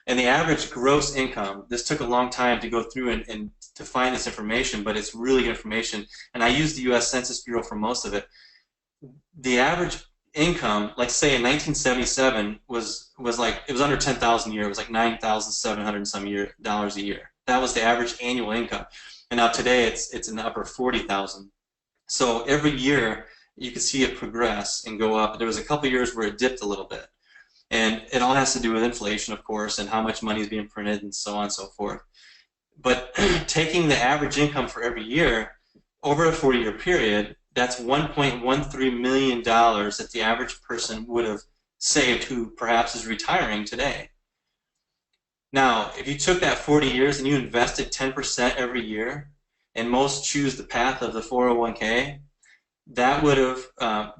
Speaker 2: And the average gross income, this took a long time to go through and to find this information, but it's really good information. And I used the U.S. Census Bureau for most of it. The average income, like say in 1977, was like, it was under 10,000 a year. It was like $9,700 some dollars a year. That was the average annual income. And now today it's in the upper 40,000. So every year you can see it progress and go up. There was a couple years where it dipped a little bit. And it all has to do with inflation, of course, and how much money is being printed and so on and so forth. But taking the average income for every year over a 40-year period, that's $1.13 million that the average person would have saved who perhaps is retiring today. Now, if you took that 40 years and you invested 10% every year, and most choose the path of the 401k, that would have,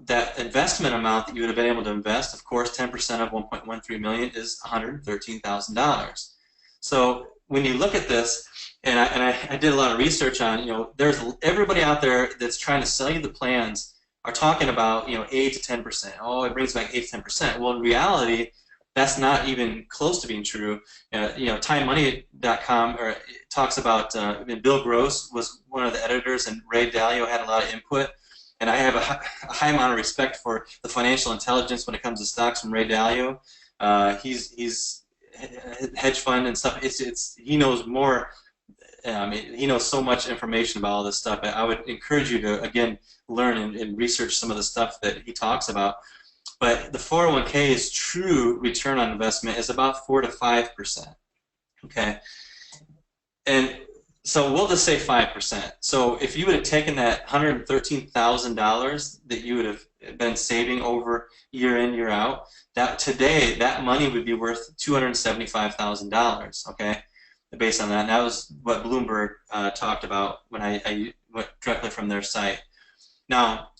Speaker 2: that investment amount that you would have been able to invest, of course, 10% of 1.13 million is $113,000. So when you look at this, and I did a lot of research on, there's everybody out there that's trying to sell you the plans are talking about, 8 to 10%. Oh, it brings back 8 to 10%. Well, in reality, that's not even close to being true. TimeMoney.com talks about, Bill Gross was one of the editors, and Ray Dalio had a lot of input. And I have a high amount of respect for the financial intelligence when it comes to stocks from Ray Dalio. He's hedge fund and stuff. He knows more. He knows so much information about all this stuff. I would encourage you to, again, learn and research some of the stuff that he talks about. But the 401k's true return on investment is about 4 to 5%. Okay, and so we'll just say 5%. So if you would have taken that $113,000 that you would have been saving over year in, year out, that today that money would be worth $275,000. Okay, based on that. And that was what Bloomberg talked about when I went directly from their site. Now,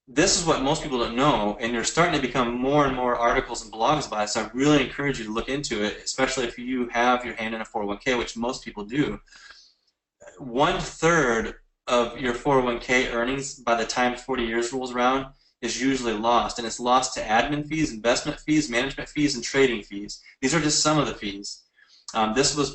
Speaker 2: this is what most people don't know, and you're starting to become more and more articles and blogs about it, so I really encourage you to look into it, especially if you have your hand in a 401k, which most people do. 1/3 of your 401k earnings by the time 40 years rolls around is usually lost, and it's lost to admin fees, investment fees, management fees, and trading fees. These are just some of the fees.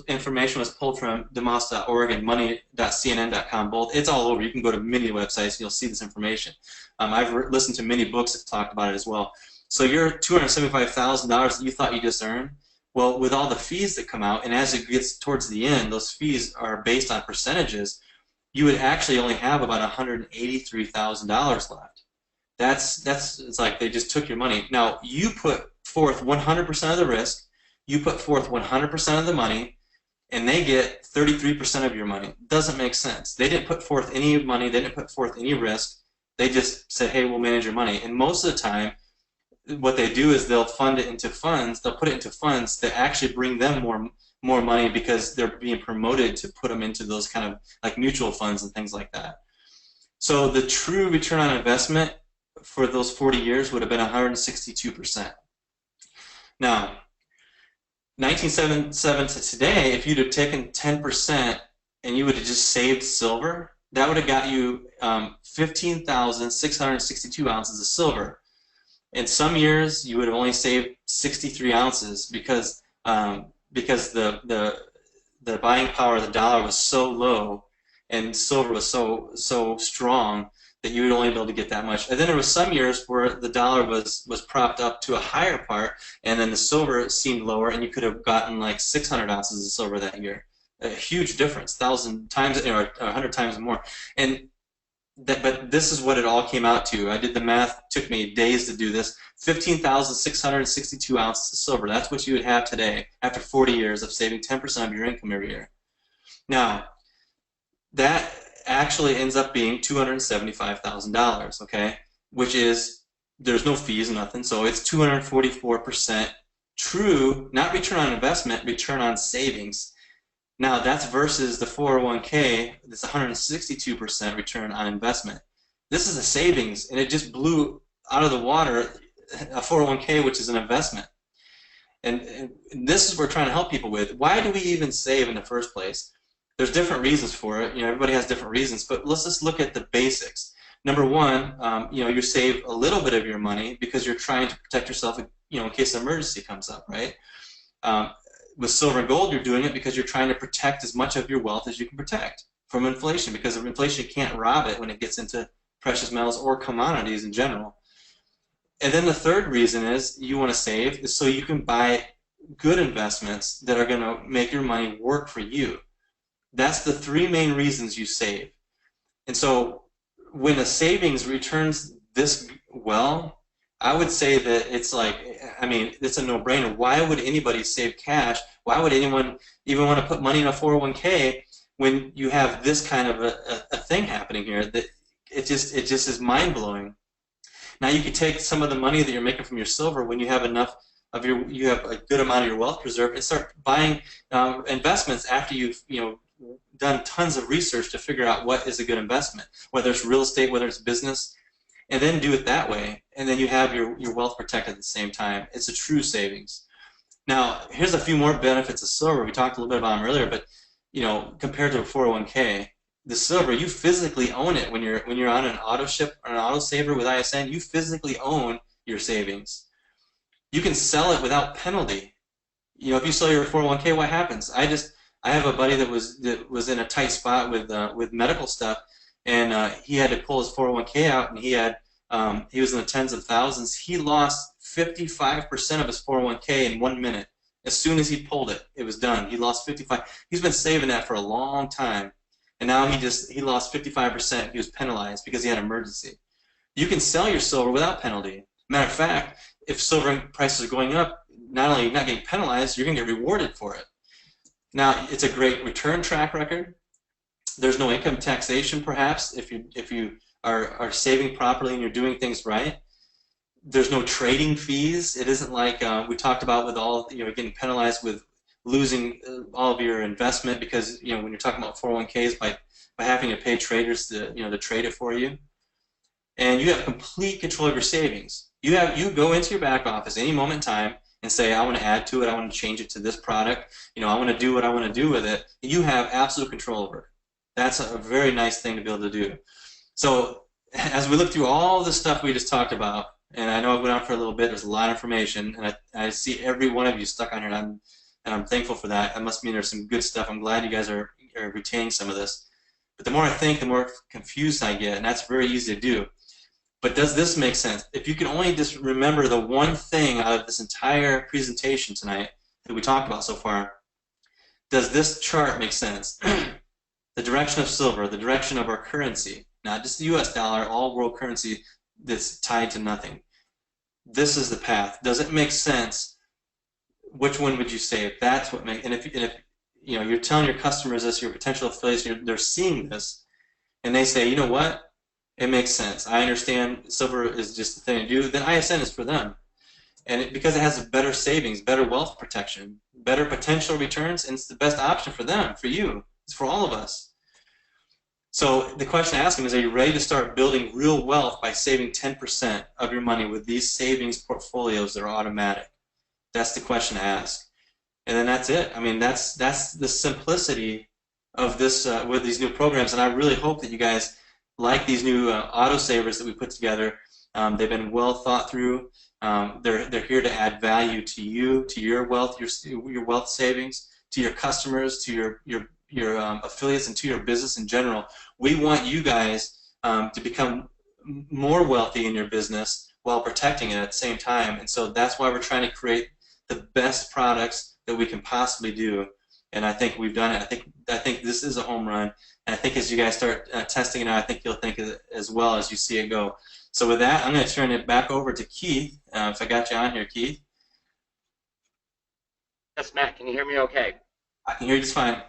Speaker 2: Information was pulled from demos.org and money.cnn.com both. It's all over. You can go to many websites and you'll see this information. I've listened to many books that talk about it as well. So your $275,000 that you thought you just earned, well, with all the fees that come out, and as it gets towards the end, those fees are based on percentages, you would actually only have about $183,000 left. It's like they just took your money. Now, you put forth 100% of the risk, you put forth 100% of the money, and they get 33% of your money. Doesn't make sense. They didn't put forth any money, they didn't put forth any risk. They just said, hey, we'll manage your money. And most of the time, what they do is they'll fund it into funds, they'll put it into funds that actually bring them more money because they're being promoted to put them into those kind of like mutual funds and things like that. So the true return on investment for those 40 years would have been 162%. Now, 1977 to today, if you'd have taken 10% and you would have just saved silver, that would have got you 15,662 ounces of silver. In some years, you would have only saved 63 ounces because the buying power of the dollar was so low and silver was so strong that you would only be able to get that much. And then there was some years where the dollar was propped up to a higher part, and then the silver seemed lower, and you could have gotten like 600 ounces of silver that year. A huge difference, 1,000 times or 100 times more. But this is what it all came out to. I did the math. It took me days to do this. 15,662 ounces of silver. That's what you would have today after 40 years of saving 10% of your income every year. Now, that actually ends up being $275,000, okay? Which is, there's no fees, nothing, so it's 244% true, not return on investment, return on savings. Now, that's versus the 401k, that's 162% return on investment. This is a savings, and it just blew out of the water a 401k, which is an investment. And this is what we're trying to help people with. Why do we even save in the first place? There's different reasons for it. You know, everybody has different reasons, but let's just look at the basics. Number one, you know, you save a little bit of your money because you're trying to protect yourself, you know, in case an emergency comes up, right? With silver and gold, you're doing it because you're trying to protect as much of your wealth as you can protect from inflation, because of inflation, you can't rob it when it gets into precious metals or commodities in general. And then the third reason is you want to save is so you can buy good investments that are going to make your money work for you. That's the three main reasons you save. And so when a savings returns this well, I would say that it's like, I mean, it's a no-brainer. Why would anybody save cash? Why would anyone even want to put money in a 401k when you have this kind of a thing happening here? That it just is mind-blowing. Now you could take some of the money that you're making from your silver when you have enough of you have a good amount of your wealth preserved, and start buying investments after you've done tons of research to figure out what is a good investment, whether it's real estate, whether it's business, and then do it that way, and then you have your wealth protected at the same time. It's a true savings. Now, here's a few more benefits of silver. We talked a little bit about them earlier, but you know, compared to a 401k, the silver, you physically own it when you're on an auto ship or an auto saver with ISN. You physically own your savings. You can sell it without penalty. You know, if you sell your 401k, what happens? I have a buddy that was in a tight spot with medical stuff, and he had to pull his 401k out, and he was in the tens of thousands. He lost 55% of his 401k in 1 minute. As soon as he pulled it, it was done. He lost 55. He's been saving that for a long time, and now he lost 55%. He was penalized because he had an emergency. You can sell your silver without penalty. Matter of fact, if silver prices are going up, not only are you not getting penalized, you're going to get rewarded for it. Now, it's a great return track record. There's no income taxation, perhaps, if you are saving properly and you're doing things right. There's no trading fees. It isn't like we talked about with all, you know, getting penalized with losing all of your investment because, you know, when you're talking about 401ks, by having to pay traders to, you know, to trade it for you. And you have complete control of your savings. You go into your back office any moment in time and say, I want to add to it, I want to change it to this product, you know, I want to do what I want to do with it. You have absolute control over it. That's a very nice thing to be able to do. So as we look through all the stuff we just talked about, and I know I went on for a little bit, there's a lot of information, and I see every one of you stuck on here, and I'm thankful for that. That must mean there's some good stuff. I'm glad you guys are retaining some of this. But the more I think, the more confused I get, and that's very easy to do. But does this make sense? If you can only just remember the one thing out of this entire presentation tonight that we talked about so far, does this chart make sense? The direction of silver, the direction of our currency, not just the US dollar, all world currency that's tied to nothing. This is the path. Does it make sense? Which one would you say? If that's what makes, and if you know, you're telling your customers this, your potential affiliates, they're seeing this, and they say, you know what? It makes sense. I understand silver is just the thing to do. Then ISN is for them. And because it has better savings, better wealth protection, better potential returns, and it's the best option for them, for you. It's for all of us. So the question I ask them is, are you ready to start building real wealth by saving 10% of your money with these savings portfolios that are automatic? That's the question to ask. And then that's it. I mean, that's the simplicity of this with these new programs. And I really hope that you guys like these new autosavers that we put together. They've been well thought through. They're here to add value to you, to your wealth, your wealth savings, to your customers, to your affiliates, and to your business in general. We want you guys to become more wealthy in your business while protecting it at the same time. And so that's why we're trying to create the best products that we can possibly do. And I think we've done it. I think this is a home run. And I think as you guys start testing it out, I think you'll think of it as well as you see it go. So with that, I'm going to turn it back over to Keith. If I got you on here, Keith.
Speaker 1: Yes, Matt, can you hear me okay?
Speaker 2: I can hear you just fine.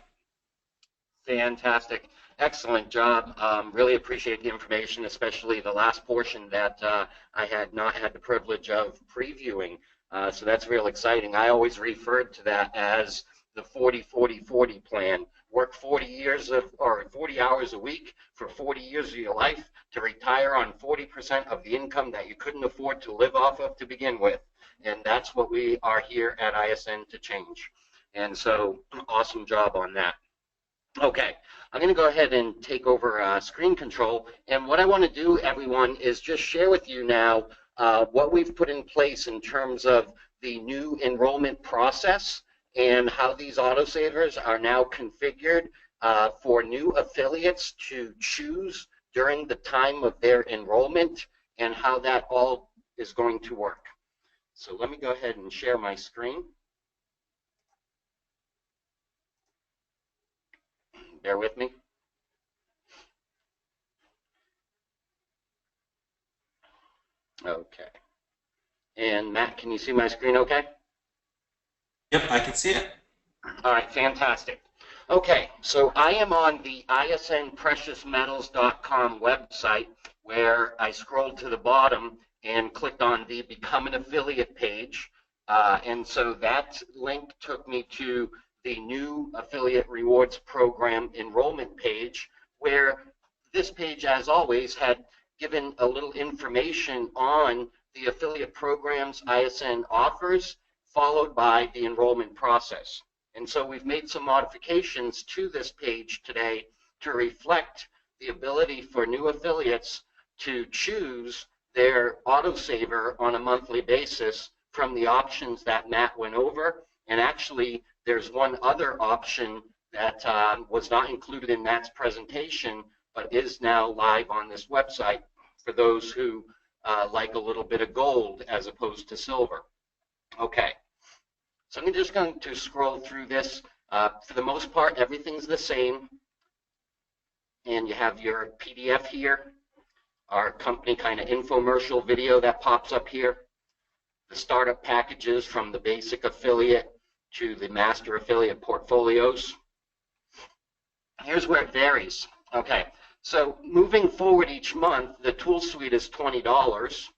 Speaker 1: Fantastic. Excellent job. Really appreciate the information, especially the last portion that I had not had the privilege of previewing. So that's real exciting. I always referred to that as the 40-40-40 plan. Work 40 hours a week for 40 years of your life to retire on 40% of the income that you couldn't afford to live off of to begin with. And that's what we are here at ISN to change. And so, awesome job on that. Okay, I'm going to go ahead and take over screen control. And what I want to do, everyone, is just share with you now what we've put in place in terms of the new enrollment process and how these autosavers are now configured for new affiliates to choose during the time of their enrollment and how that all is going to work. So let me go ahead and share my screen. Bear with me. Okay. And Matt, can you see my screen okay?
Speaker 2: Yep, I can see it.
Speaker 1: All right, fantastic. Okay, so I am on the isnpreciousmetals.com website where I scrolled to the bottom and clicked on the Become an Affiliate page. And so that link took me to the new Affiliate Rewards Program enrollment page, where this page, as always, had given a little information on the affiliate programs ISN offers, followed by the enrollment process. And so we've made some modifications to this page today to reflect the ability for new affiliates to choose their autosaver on a monthly basis from the options that Matt went over. And actually, there's one other option that was not included in Matt's presentation, but is now live on this website for those who like a little bit of gold as opposed to silver. Okay, so I'm just going to scroll through this. For the most part, everything's the same. And you have your PDF here, our company kind of infomercial video that pops up here, the startup packages from the basic affiliate to the master affiliate portfolios. Here's where it varies. Okay, so moving forward each month, the tool suite is $20,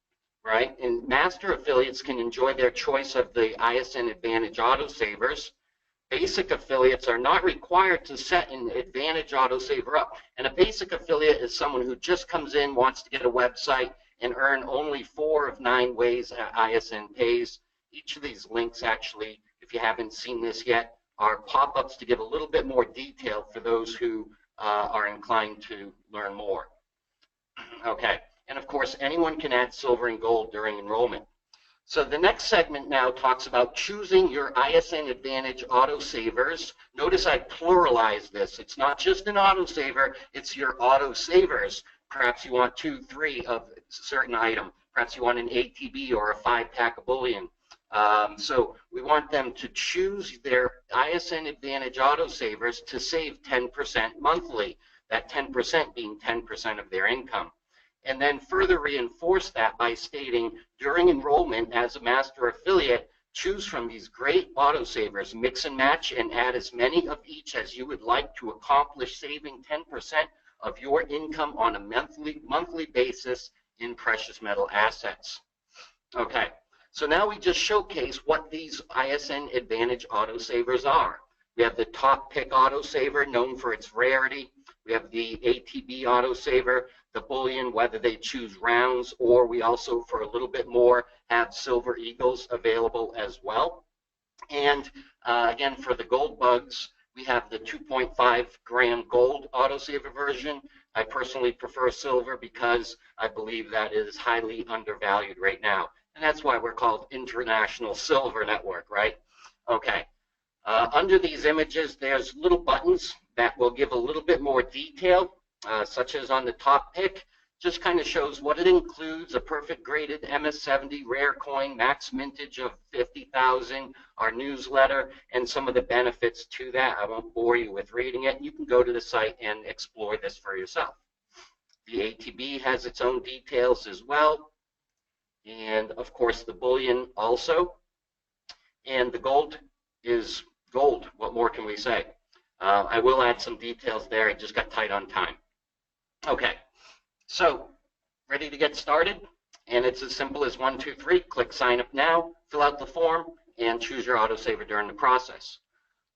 Speaker 1: right? And master affiliates can enjoy their choice of the ISN Advantage autosavers. basic affiliates are not required to set an Advantage autosaver up. And a basic affiliate is someone who just comes in, wants to get a website, and earn only 4 of 9 ways ISN pays. Each of these links, actually, if you haven't seen this yet, are pop-ups to give a little bit more detail for those who are inclined to learn more. Okay, and of course, anyone can add silver and gold during enrollment. So the next segment now talks about choosing your ISN Advantage autosavers. Notice I pluralized this. It's not just an autosaver, it's your autosavers. Perhaps you want 2, 3 of a certain item. Perhaps you want an ATB or a 5-pack of bullion. So we want them to choose their ISN Advantage autosavers to save 10% monthly, that 10% being 10% of their income. And then further reinforce that by stating, during enrollment as a master affiliate, choose from these great autosavers, mix and match, and add as many of each as you would like to accomplish saving 10% of your income on a monthly basis in precious metal assets. Okay, so now we just showcase what these ISN Advantage autosavers are. We have the top pick autosaver, known for its rarity. We have the ATB autosaver, the bullion, whether they choose rounds, or we also, for a little bit more, have silver eagles available as well. And again, for the gold bugs, we have the 2.5 gram gold autosaver version. I personally prefer silver because I believe that is highly undervalued right now. And that's why we're called International Silver Network, right? Okay. Under these images, there's little buttons that will give a little bit more detail, such as on the top pick. Just kind of shows what it includes: a perfect graded MS-70 rare coin, max mintage of 50,000, our newsletter, and some of the benefits to that. I won't bore you with reading it. You can go to the site and explore this for yourself. The ATB has its own details as well, and of course the bullion also. And the gold is gold. What more can we say? I will add some details there. I just got tight on time. Okay, so ready to get started? And it's as simple as 1, 2, 3. Click sign up now, fill out the form, and choose your autosaver during the process.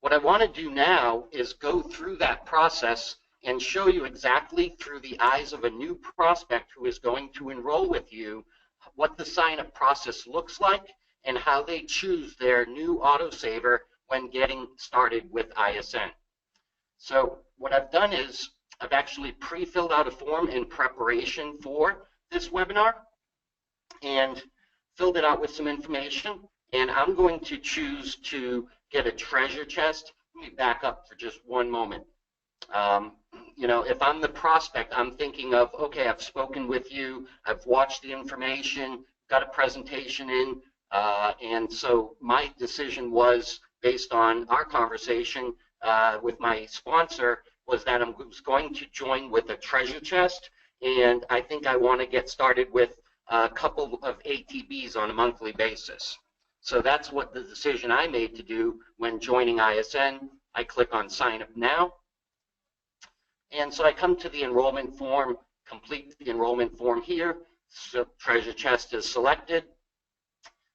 Speaker 1: What I want to do now is go through that process and show you exactly through the eyes of a new prospect who is going to enroll with you what the sign-up process looks like and how they choose their new autosaver when getting started with ISN. So what I've done is I've actually pre-filled out a form in preparation for this webinar and filled it out with some information, and I'm going to choose to get a treasure chest. Let me back up for just one moment. You know, if I'm the prospect, I'm thinking of, okay, I've spoken with you, I've watched the information, got a presentation in, and so my decision was, based on our conversation with my sponsor, was that I was going to join with a treasure chest, and I think I want to get started with a couple of ATBs on a monthly basis. So that's what the decision I made to do when joining ISN. I click on sign up now, and so I come to the enrollment form, complete the enrollment form here. So treasure chest is selected,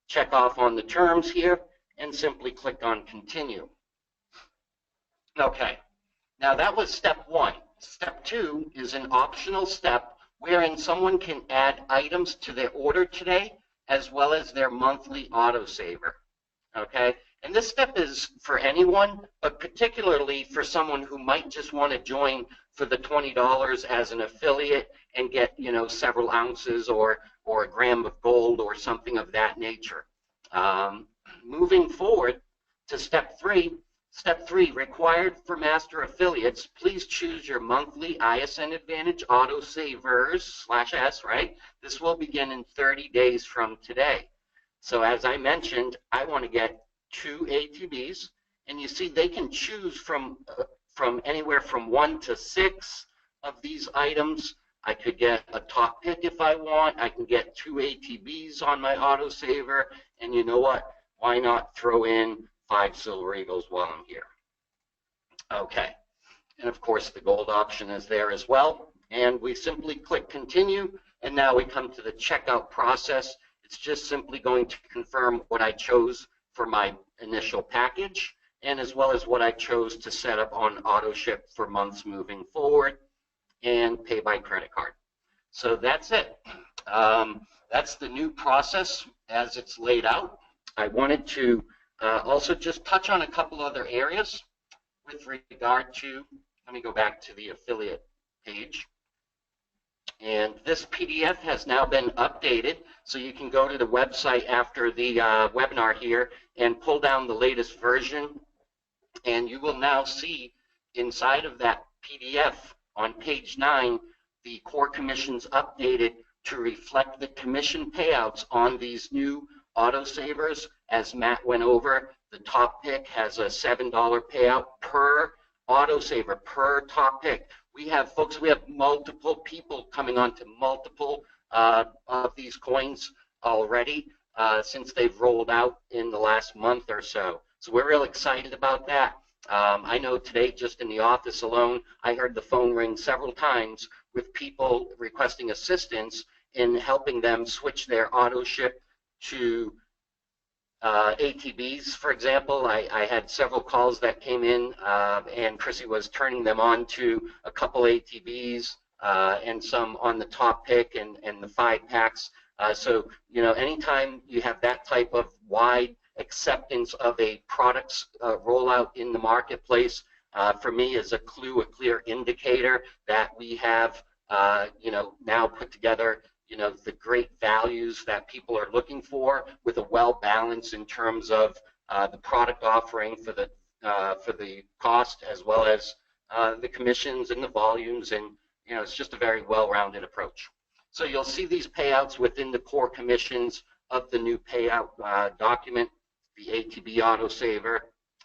Speaker 1: check off on the terms here, and simply click on continue. Okay, now that was step 1. Step 2 is an optional step wherein someone can add items to their order today as well as their monthly autosaver. Okay, and this step is for anyone, but particularly for someone who might just want to join for the $20 as an affiliate and get, you know, several ounces or a gram of gold or something of that nature. Moving forward to step 3. Step 3, required for master affiliates, please choose your monthly ISN Advantage autosavers /S, right? This will begin in 30 days from today. So as I mentioned, I want to get 2 ATBs, and you see they can choose from anywhere from 1 to 6 of these items. I could get a top pick if I want. I can get 2 ATBs on my autosaver, and you know what? Why not throw in 5 silver eagles while I'm here? Okay, and of course the gold option is there as well, and we simply click continue, and now we come to the checkout process. It's just simply going to confirm what I chose for my initial package, and as well as what I chose to set up on auto ship for months moving forward and pay by credit card. So that's it. That's the new process as it's laid out. I wanted to also just touch on a couple other areas with regard to, let me go back to the affiliate page. And this PDF has now been updated, so you can go to the website after the webinar here and pull down the latest version, and you will now see inside of that PDF on page 9 the core commissions updated to reflect the commission payouts on these new autosavers. As Matt went over, the top pick has a $7 payout per autosaver, per top pick. We have, folks, we have multiple people coming on to multiple of these coins already since they've rolled out in the last month or so. So we're real excited about that. I know today, just in the office alone, I heard the phone ring several times with people requesting assistance in helping them switch their auto ship to ATBs, for example. I had several calls that came in, and Chrissy was turning them on to a couple ATBs and some on the top pick and the 5-packs. So, you know, anytime you have that type of wide acceptance of a product's rollout in the marketplace, for me is a clue, a clear indicator that we have, you know, now put together, you know, the great values that people are looking for with a well balance in terms of the product offering for the cost, as well as the commissions and the volumes, and you know, it's just a very well-rounded approach. So you'll see these payouts within the core commissions of the new payout document, the ATB autosaver,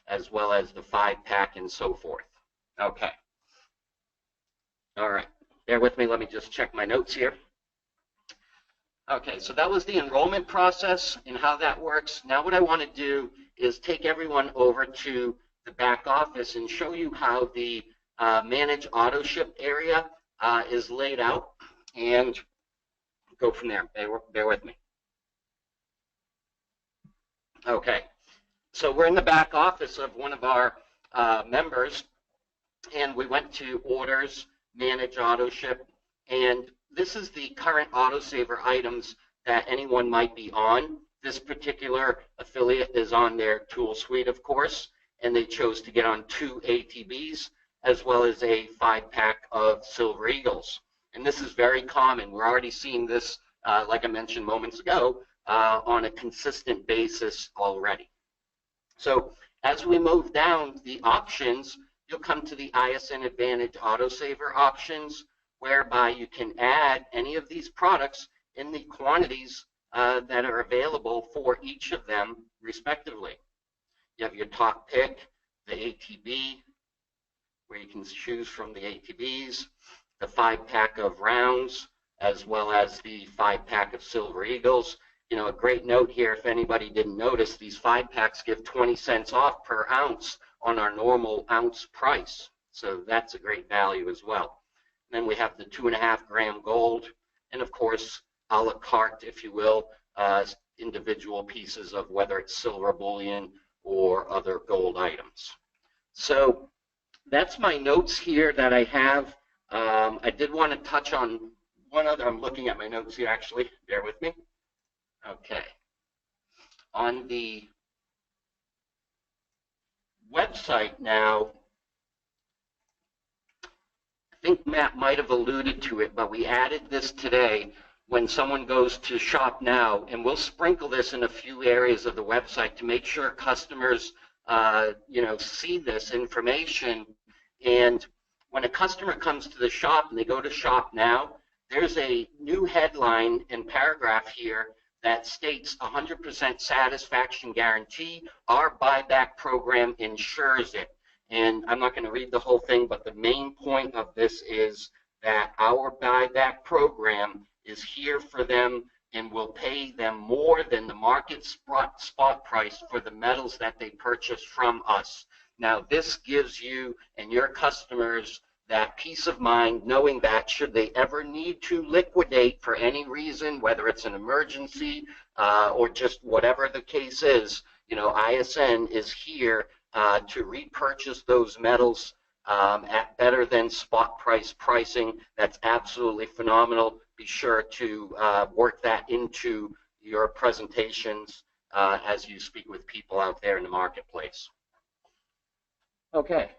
Speaker 1: as well as the 5-pack and so forth. Okay. All right. Bear with me. Let me just check my notes here. Okay, so that was the enrollment process and how that works. Now what I want to do is take everyone over to the back office and show you how the manage auto ship area is laid out, and go from there. Bear with me. Okay, so we're in the back office of one of our members, and we went to orders, manage auto ship, and this is the current autosaver items that anyone might be on. This particular affiliate is on their tool suite, of course, and they chose to get on 2 ATBs as well as a 5-pack of Silver Eagles. And this is very common. We're already seeing this, like I mentioned moments ago, on a consistent basis already. So as we move down the options, you'll come to the ISN Advantage Autosaver options, whereby you can add any of these products in the quantities that are available for each of them, respectively. You have your top pick, the ATB, where you can choose from the ATBs, the 5-pack of rounds, as well as the 5-pack of Silver Eagles. You know, a great note here, if anybody didn't notice, these 5-packs give 20 cents off per ounce on our normal ounce price. So that's a great value as well. Then we have the 2.5-gram gold, and of course, a la carte, if you will, individual pieces of whether it's silver bullion or other gold items. So that's my notes here that I have. I did want to touch on one other. I'm looking at my notes here, actually. Bear with me. Okay. On the website now, I think Matt might have alluded to it, but we added this today when someone goes to shop now, and we'll sprinkle this in a few areas of the website to make sure customers you know, see this information. And when a customer comes to the shop and they go to shop now, there's a new headline and paragraph here that states 100% satisfaction guarantee. Our buyback program ensures it. And I'm not going to read the whole thing, but the main point of this is that our buyback program is here for them and will pay them more than the market spot price for the metals that they purchase from us. Now, this gives you and your customers that peace of mind, knowing that should they ever need to liquidate for any reason, whether it's an emergency or just whatever the case is, you know, ISN is here to repurchase those metals at better than spot price pricing. That's absolutely phenomenal. Be sure to work that into your presentations as you speak with people out there in the marketplace. Okay.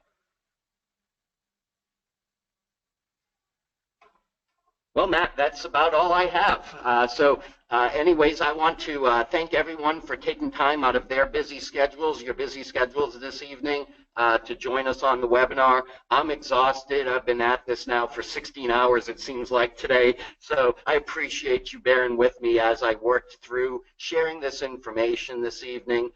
Speaker 1: Well, Matt, that's about all I have. Anyways, I want to thank everyone for taking time out of their busy schedules, your busy schedules this evening, to join us on the webinar. I'm exhausted. I've been at this now for 16 hours, it seems like today. So I appreciate you bearing with me as I worked through sharing this information this evening.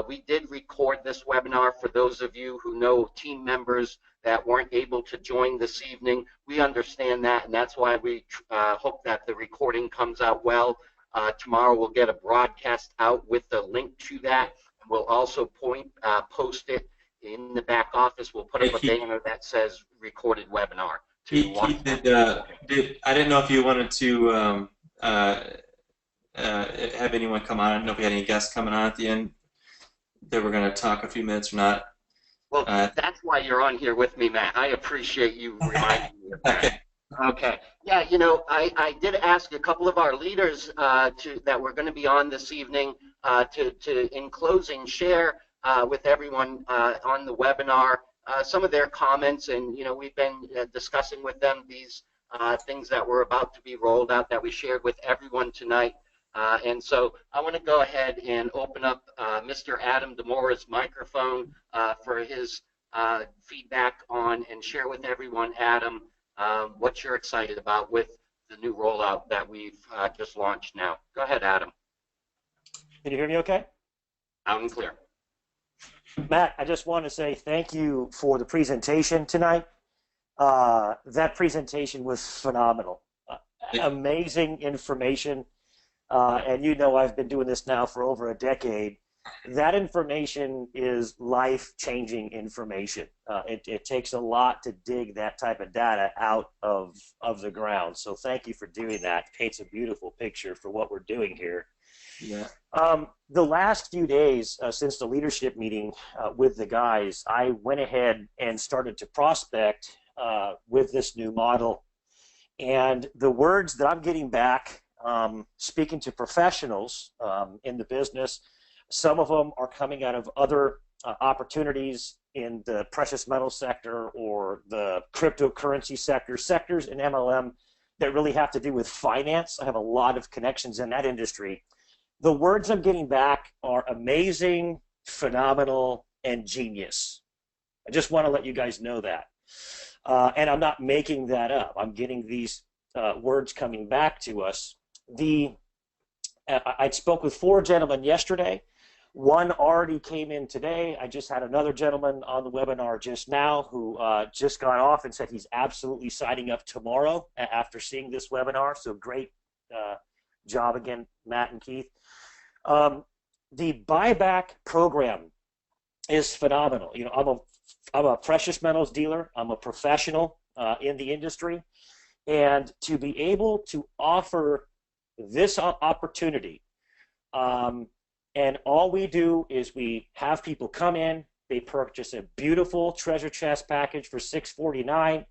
Speaker 1: We did record this webinar for those of you who know team members that weren't able to join this evening. We understand that, and that's why we hope that the recording comes out well. Tomorrow we'll get a broadcast out with the link to that. We'll also post it in the back office. We'll put up a banner that says recorded webinar.
Speaker 2: Keith, I didn't know if you wanted to have anyone come on. I don't know if we had any guests coming on at the end that we're going to talk a few minutes or not.
Speaker 1: Well, that's why you're on here with me, Matt. I appreciate you reminding me of that.
Speaker 2: Okay.
Speaker 1: Okay. Yeah, you know, I did ask a couple of our leaders that were going to be on this evening to in closing, share with everyone on the webinar some of their comments. And, you know, we've been discussing with them these things that were about to be rolled out that we shared with everyone tonight. And so I want to go ahead and open up Mr. Adam Demora's microphone for his feedback on and share with everyone, Adam, what you're excited about with the new rollout that we've just launched now. Go ahead, Adam.
Speaker 3: Can you hear me okay?
Speaker 1: Loud and clear.
Speaker 3: Matt, I just want to say thank you for the presentation tonight. That presentation was phenomenal. Amazing information. And you know I've been doing this now for over a decade. That information is life-changing information. It takes a lot to dig that type of data out of the ground. So thank you for doing that. It paints a beautiful picture for what we're doing here.
Speaker 2: Yeah.
Speaker 3: The last few days since the leadership meeting with the guys, I went ahead and started to prospect with this new model. And the words that I'm getting back, speaking to professionals in the business, some of them are coming out of other opportunities in the precious metal sector or the cryptocurrency sector, sectors in MLM that really have to do with finance. I have a lot of connections in that industry. The words I'm getting back are amazing, phenomenal, and genius. I just want to let you guys know that. And I'm not making that up. I'm getting these words coming back to us. I spoke with 4 gentlemen yesterday. One already came in today. I just had another gentleman on the webinar just now who just got off and said he's absolutely signing up tomorrow after seeing this webinar. So great job again, Matt and Keith. The buyback program is phenomenal. You know, I'm a precious metals dealer. I'm a professional in the industry. And to be able to offer this opportunity, and all we do is we have people come in, they purchase a beautiful treasure chest package for $649.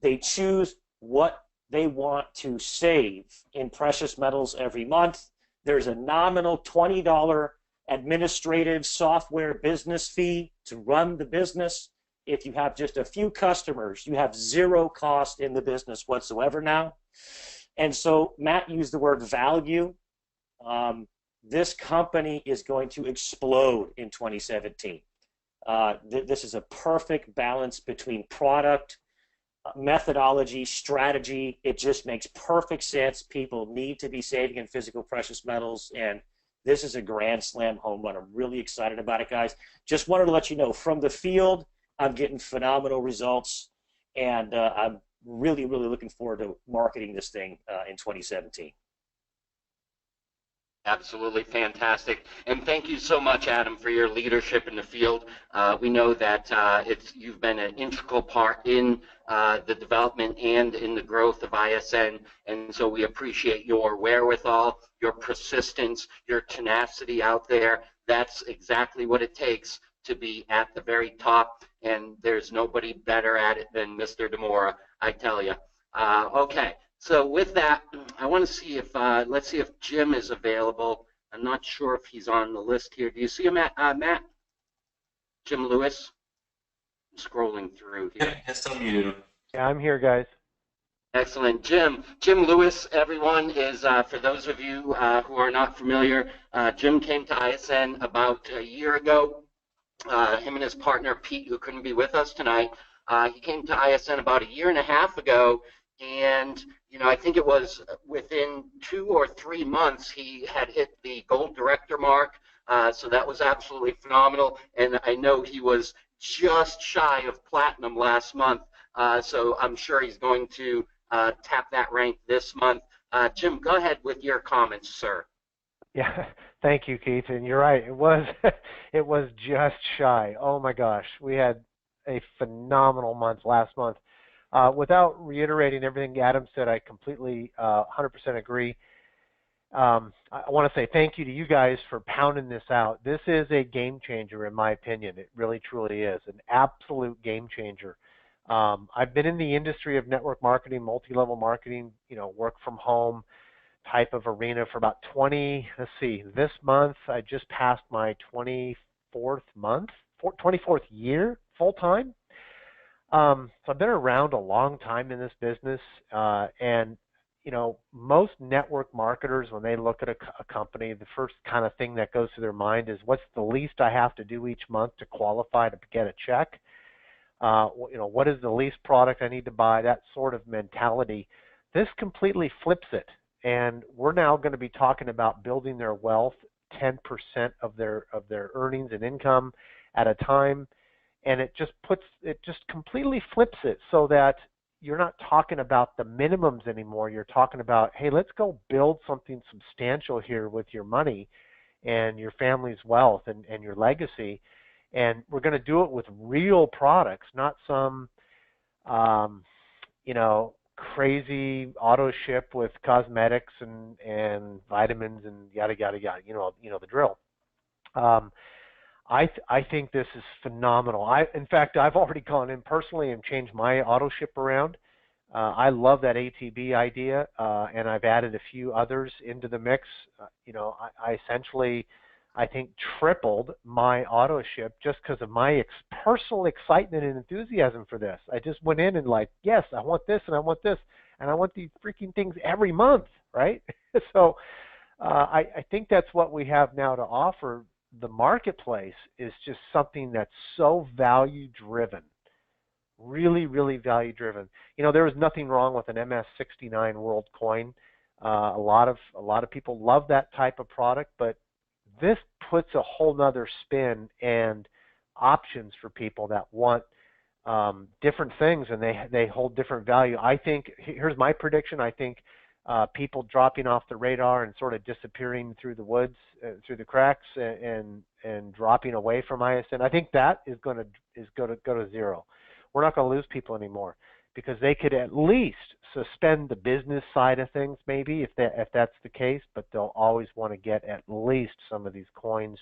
Speaker 3: They choose what they want to save in precious metals every month. There's a nominal $20 administrative software business fee to run the business. If you have just a few customers, you have zero cost in the business whatsoever now. And so Matt used the word value. This company is going to explode in 2017. This is a perfect balance between product, methodology, strategy. It just makes perfect sense. People need to be saving in physical precious metals, and this is a grand slam home run. I'm really excited about it, guys. Just wanted to let you know, from the field, I'm getting phenomenal results, and I'm really, really looking forward to marketing this thing in 2017.
Speaker 1: Absolutely fantastic. And thank you so much, Adam, for your leadership in the field. We know that you've been an integral part in the development and in the growth of ISN, and so we appreciate your wherewithal, your persistence, your tenacity out there. That's exactly what it takes to be at the very top, and there's nobody better at it than Mr. Demora, I tell you. Okay, so with that, I want to see if, let's see if Jim is available. I'm not sure if he's on the list here. Do you see him, Matt? Jim Lewis? I'm scrolling through here.
Speaker 2: Yeah, it's unmuted.
Speaker 4: Yeah, I'm here, guys.
Speaker 1: Excellent. Jim Lewis, everyone, is, for those of you who are not familiar, Jim came to ISN about a year ago. Him and his partner, Pete, who couldn't be with us tonight, he came to ISN about a year and a half ago, and I think it was within 2 or 3 months he had hit the gold director mark, so that was absolutely phenomenal, and I know he was just shy of platinum last month, so I'm sure he's going to tap that rank this month. Jim, go ahead with your comments, sir.
Speaker 4: Yeah, thank you, Keith. And you're right. It was it was just shy. Oh my gosh, we had a phenomenal month last month. Without reiterating everything Adam said, I completely 100% agree. I want to say thank you to you guys for pounding this out. This is a game changer, in my opinion. It really, truly is an absolute game changer. I've been in the industry of network marketing, multi-level marketing, work from home type of arena for about 20, let's see, this month I just passed my 24th year full time. So I've been around a long time in this business, and most network marketers, when they look at a company, the first kind of thing that goes through their mind is, what's the least I have to do each month to qualify to get a check? What is the least product I need to buy? That sort of mentality. This completely flips it, and we're now going to be talking about building their wealth 10% of their earnings and income at a time, and it just completely flips it so that you're not talking about the minimums anymore. You're talking about, hey, let's go build something substantial here with your money and your family's wealth and your legacy. And we're going to do it with real products, not some, crazy auto ship with cosmetics and vitamins and yada, yada, yada. The drill. I think this is phenomenal. In fact, I've already gone in personally and changed my auto ship around. I love that ATB idea, and I've added a few others into the mix. I essentially, I think, tripled my auto ship just because of my personal excitement and enthusiasm for this. I just went in and yes, I want this and I want this, and I want these freaking things every month, right? So I think that's what we have now to offer. The marketplace is just something that's so value-driven, really, really value-driven. There is nothing wrong with an MS-69 World Coin. A lot of people love that type of product, but this puts a whole nother spin and options for people that want different things, and they hold different value. I think, here's my prediction, I think people dropping off the radar and sort of disappearing through the woods, through the cracks, and dropping away from ISN, I think that is going to go to zero. We're not going to lose people anymore, because they could at least suspend the business side of things, maybe, if that's the case, but they'll always want to get at least some of these coins,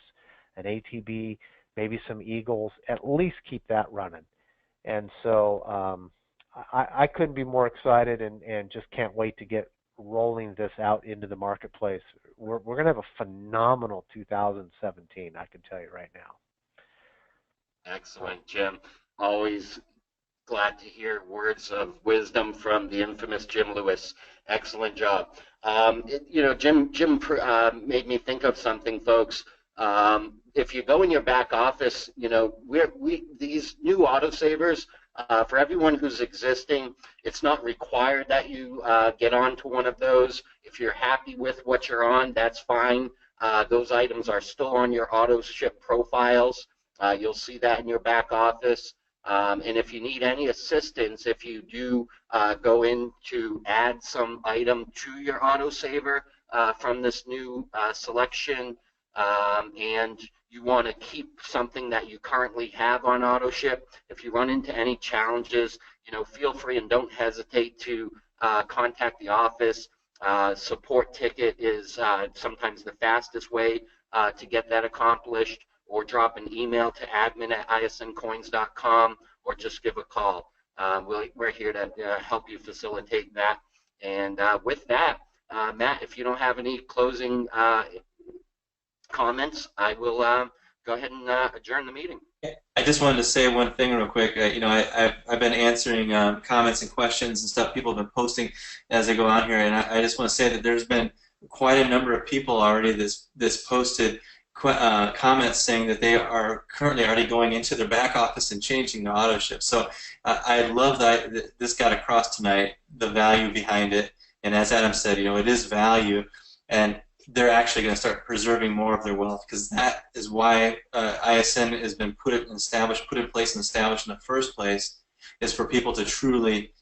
Speaker 4: an ATB, maybe some Eagles, at least keep that running. And so I couldn't be more excited and just can't wait to get rolling this out into the marketplace. We're going to have a phenomenal 2017, I can tell you right now.
Speaker 1: Excellent, Jim. Always glad to hear words of wisdom from the infamous Jim Lewis. Excellent job. Jim made me think of something, folks. If you go in your back office, these new autosavers, for everyone who's existing, it's not required that you get onto one of those. If you're happy with what you're on, that's fine. Those items are still on your auto ship profiles. You'll see that in your back office. And if you need any assistance, if you do go in to add some item to your autosaver from this new selection, and you want to keep something that you currently have on AutoShip, if you run into any challenges, feel free and don't hesitate to contact the office. Support ticket is sometimes the fastest way to get that accomplished, or drop an email to admin@isncoins.com, or just give a call. We're here to help you facilitate that. And with that, Matt, if you don't have any closing comments, I will go ahead and adjourn the meeting.
Speaker 2: I just wanted to say one thing real quick. I've been answering comments and questions and stuff people have been posting as they go on here, and I just want to say that there's been quite a number of people already this posted comments saying that they are currently already going into their back office and changing their auto ship. So I love that this got across tonight, the value behind it, and as Adam said, it is value, and they're actually going to start preserving more of their wealth, because that is why ISN has been put in place and established in the first place, is for people to truly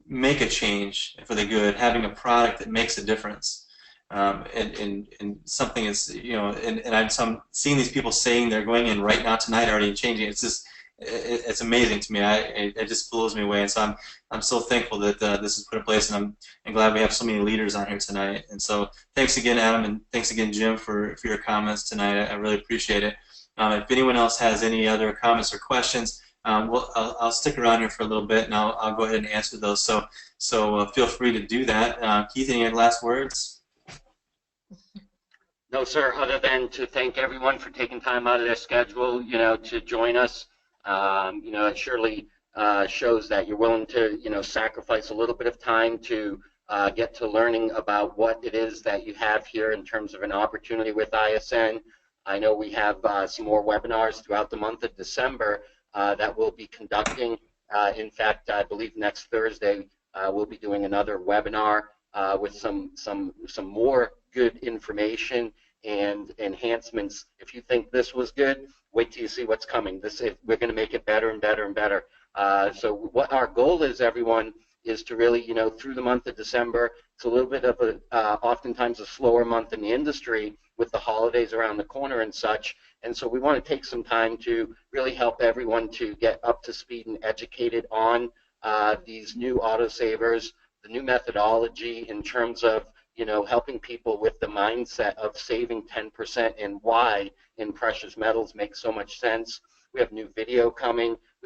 Speaker 2: make a change for the good, having a product that makes a difference. And something is, and I'm seeing these people saying they're going in right now tonight already and changing. It's just, it's amazing to me. It just blows me away. And so I'm so thankful that this is put in place, and I'm glad we have so many leaders on here tonight. And so thanks again, Adam, and thanks again, Jim, for your comments tonight. I really appreciate it. If anyone else has any other comments or questions, I'll stick around here for a little bit, and I'll go ahead and answer those. So feel free to do that. Keith, any last words?
Speaker 1: No, sir, other than to thank everyone for taking time out of their schedule, to join us. It surely shows that you're willing to, sacrifice a little bit of time to get to learning about what it is that you have here in terms of an opportunity with ISN. I know we have some more webinars throughout the month of December that we'll be conducting. In fact, I believe next Thursday we'll be doing another webinar with some more good information and enhancements. If you think this was good, wait till you see what's coming. We're going to make it better and better and better. So what our goal is, everyone, is to really, through the month of December, it's a little bit of oftentimes a slower month in the industry with the holidays around the corner and such. And so we want to take some time to really help everyone to get up to speed and educated on these new autosavers, the new methodology in terms of, helping people with the mindset of saving 10% and why in precious metals makes so much sense. We have new video coming. We have